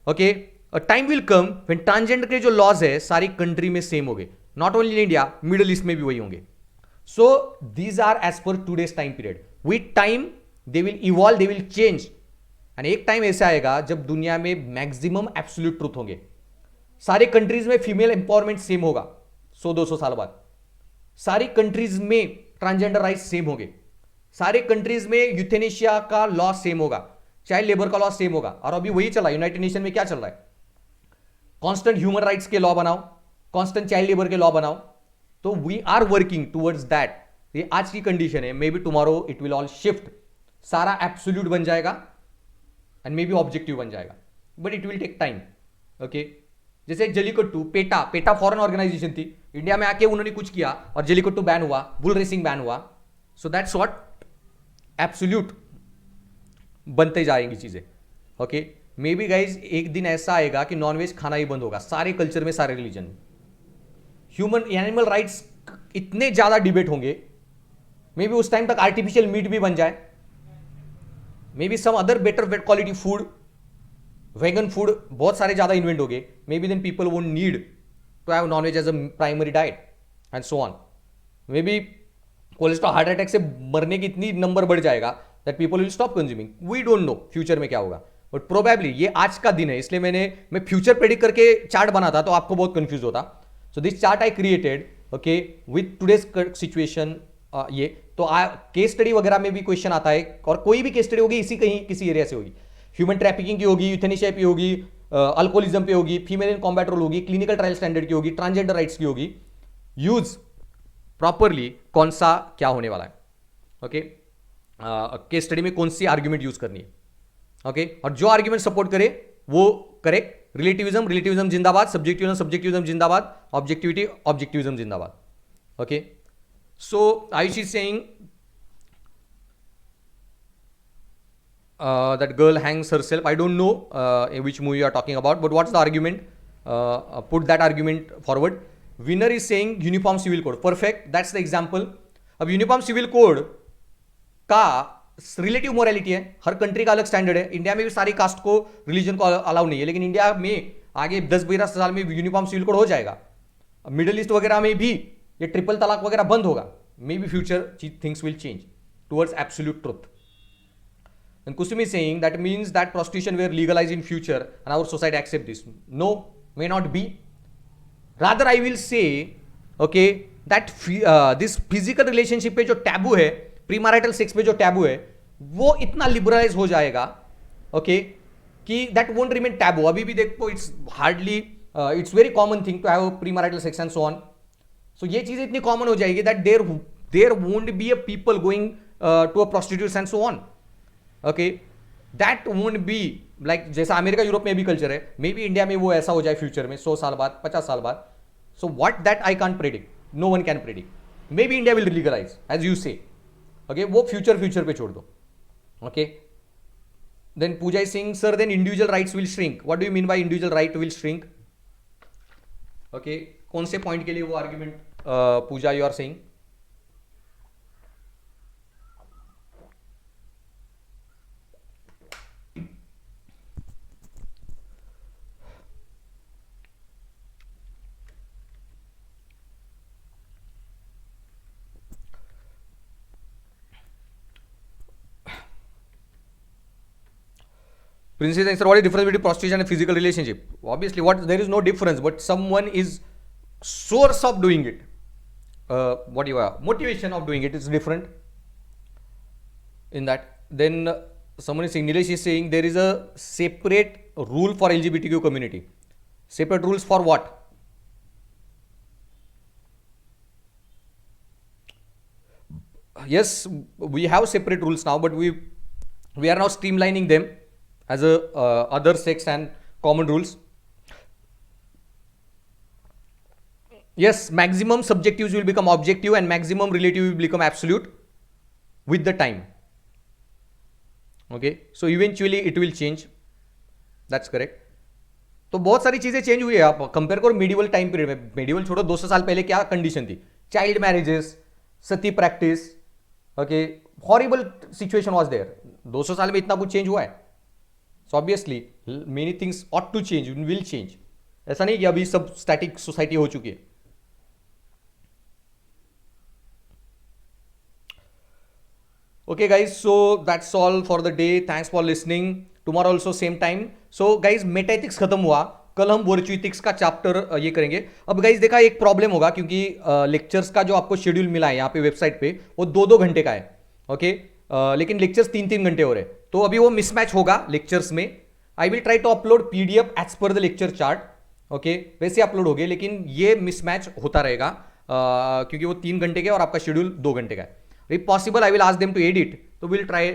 Okay? A time will come when transgender के जो laws है सारी country में same होंगे. Not only in India, Middle East में भी वही होंगे. So these are as per today's time period. With time they will evolve, they will change. And एक टाइम ऐसा आएगा जब दुनिया में मैक्सिमम एब्सोल्यूट ट्रूथ होंगे. सारे कंट्रीज में फीमेल एम्पावरमेंट सेम होगा 100-200 साल बाद. सारी कंट्रीज में ट्रांसजेंडर राइट्स सेम होंगे. सारे कंट्रीज में यूथेनेशिया का लॉ सेम होगा, चाइल्ड लेबर का लॉ सेम होगा. और अभी वही चला यूनाइटेड नेशन में क्या चल रहा है, कांस्टेंट ह्यूमन राइट्स के लॉ बनाओ, कांस्टेंट चाइल्ड लेबर के लॉ बनाओ. तो we are working towards that. ये आज की कंडीशन है, maybe tomorrow it will all shift. सारा एब्सोल्यूट बन जाएगा एंड मे बी ऑब्जेक्टिव बन जाएगा, but it will take time. Okay, जैसे जलीकट्टू, पेटा फॉरेन ऑर्गेनाइजेशन थी, इंडिया में आके उन्होंने कुछ किया और जलीकट्टू बैन हुआ, बुल रेसिंग बैन हुआ. सो दैट्स व्हाट एब्सोल्यूट बनते जाएंगी चीजें. ओके, मे बी गाइज एक दिन ऐसा आएगा कि नॉनवेज खाना ही बंद होगा सारे कल्चर में, सारे रिलीजन में. ह्यूमन एनिमल राइट्स इतने ज्यादा डिबेट होंगे, मे बी उस टाइम तक आर्टिफिशियल मीट भी बन जाए, maybe some other better quality food, vegan food बहुत सारे ज्यादा इन्वेंट हो गए. Maybe then people won't need to have nonveg as a primary diet and so on. Maybe cholesterol, heart attack से मरने की इतनी number बढ़ जाएगा that people will stop consuming. We don't know future में क्या होगा, but probably ये आज का दिन है, इसलिए मैं फ्यूचर प्रेडिक्ट करके चार्ट बनाता तो आपको बहुत कंफ्यूज होता. So this chart I created okay with today's situation. ये तो केस स्टडी वगैरह में भी क्वेश्चन आता है, और कोई भी केस स्टडी होगी इसी कहीं किसी एरिया से होगी. ह्यूमन ट्रैफिकिंग की होगी, यूथेनेशिया की होगी, अल्कोहलिज्म पे होगी, फीमेल इन कॉम्बैट रोल होगी, क्लिनिकल ट्रायल स्टैंडर्ड की होगी, ट्रांसजेंडर राइट्स की होगी. यूज प्रॉपरली कौन सा क्या होने वाला है. ओके, केस स्टडी में कौन सी आर्ग्यूमेंट यूज करनी है. ओके, और जो आर्ग्यूमेंट सपोर्ट करे वो करेक्ट. रिलेटिविज्म जिंदाबाद, सब्जेक्टिविज्म जिंदाबाद, ऑब्जेक्टिविज्म जिंदाबाद. Okay, so Ayush is saying that girl hangs herself. I don't know in which movie you are talking about, but what's the argument? Put that argument forward. Winner is saying uniform civil code. Perfect, that's the example. अब uniform civil code का relative morality है, हर country का अलग standard है. India में भी सारी कास्ट को, रिलीजन को अलाउ नहीं है, लेकिन इंडिया में आगे 10-12 साल में यूनिफॉर्म सिविल कोड हो जाएगा. मिडिल ईस्ट वगैरह में भी ये ट्रिपल तलाक वगैरह बंद होगा. May be future things will change towards absolute truth. And Kusum is saying that means that prostitution were legalized in future and our society accept this. No, may not be. Rather, I will say, okay, that this physical relationship पे जो taboo है, प्रीमैरिटल sex पे जो taboo है, वो इतना liberalise हो जाएगा, okay, कि that won't remain taboo. अभी भी देखो, it's hardly, it's very common thing to have premarital sex and so on. So ये चीजें इतनी कॉमन हो जाएगी that there won't be a people going to a prostitutes and so on. Okay, that won't be like जैसा America Europe में भी culture है, may be India में वो ऐसा हो जाए फ्यूचर में 100 साल बाद, 50 साल बाद. So what that I can't predict, no one can predict. Maybe India will legalize as you say. Okay, वो फ्यूचर पे छोड़ दो. Okay, then Pooja is saying, sir, then individual rights will shrink. What do you mean by individual right will shrink? Okay, कौन से point के लिए वो argument Pooja you are saying? Princess answer, what is the difference between prostitution and physical relationship? Obviously, there is no difference, but someone is source of doing it. Motivation of doing it is different in that. Then someone is saying, Nilesh is saying there is a separate rule for LGBTQ community. Separate rules for what? Yes, we have separate rules now, but we are now streamlining them as a other sex and common rules. Yes, maximum subjectives will become objective and maximum relative will become absolute with the time. Okay, so eventually it will change. That's correct. तो बहुत सारी चीजें change हुई है. आप compare करो medieval time period में. Medieval छोड़ो, 200 साल पहले क्या कंडीशन थी. Child marriages, sati practice, okay, horrible situation was there. 200 साल में इतना कुछ चेंज हुआ है. So obviously many things ought to change, will change. ऐसा नहीं कि अभी सब स्टैटिक सोसाइटी हो चुकी है. Okay, guys, so that's all for the day. Thanks for listening. Tomorrow also same time. So guys, Meta ethics खत्म हुआ. कल हम वर्चुइथिक्स का चैप्टर ये करेंगे. अब गाइज देखा, एक प्रॉब्लम होगा क्योंकि लेक्चर्स का जो आपको शेड्यूल मिला है यहाँ पे वेबसाइट पे, वो 2-2 घंटे का है. ओके, लेकिन लेक्चर्स 3-3 घंटे हो रहे. तो अभी वो मिसमैच होगा लेक्चर्स में. I will try to upload PDF as per the lecture chart. Okay, वैसे अपलोड हो गए, लेकिन ये मिसमैच होता रहेगा क्योंकि वो 3 घंटे का और आपका शेड्यूल 2 घंटे का है. If possible I will ask them to edit, तो will try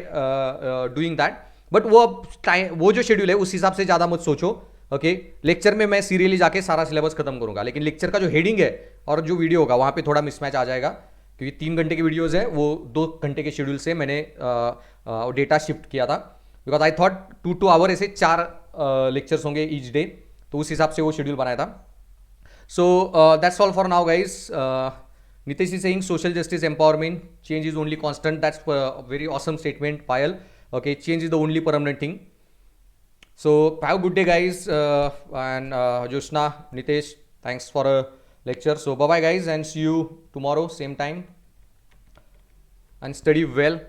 doing that. But वो जो शेड्यूल है उस हिसाब से ज़्यादा मत सोचो. ओके, लेक्चर में मैं सीरियली जाके सारा सिलेबस खत्म करूंगा, लेकिन लेक्चर का जो हेडिंग है और जो वीडियो होगा वहाँ पे थोड़ा मिसमैच आ जाएगा क्योंकि 3 घंटे की वीडियोज़ है, वो 2 घंटे के शेड्यूल से मैंने डेटा शिफ्ट किया था. बिकॉज आई थॉट 2-2 आवर ऐसे 4 लेक्चर्स होंगे ईच डे, तो उस हिसाब से वो शेड्यूल बनाया था. So that's all for now, guys. Nitesh is saying social justice empowerment, change is only constant. That's a very awesome statement, Payal. Okay, change is the only permanent thing. So have a good day, guys. And Joshna, Nitesh, thanks for a lecture. So bye bye, guys, and see you tomorrow, same time. And study well.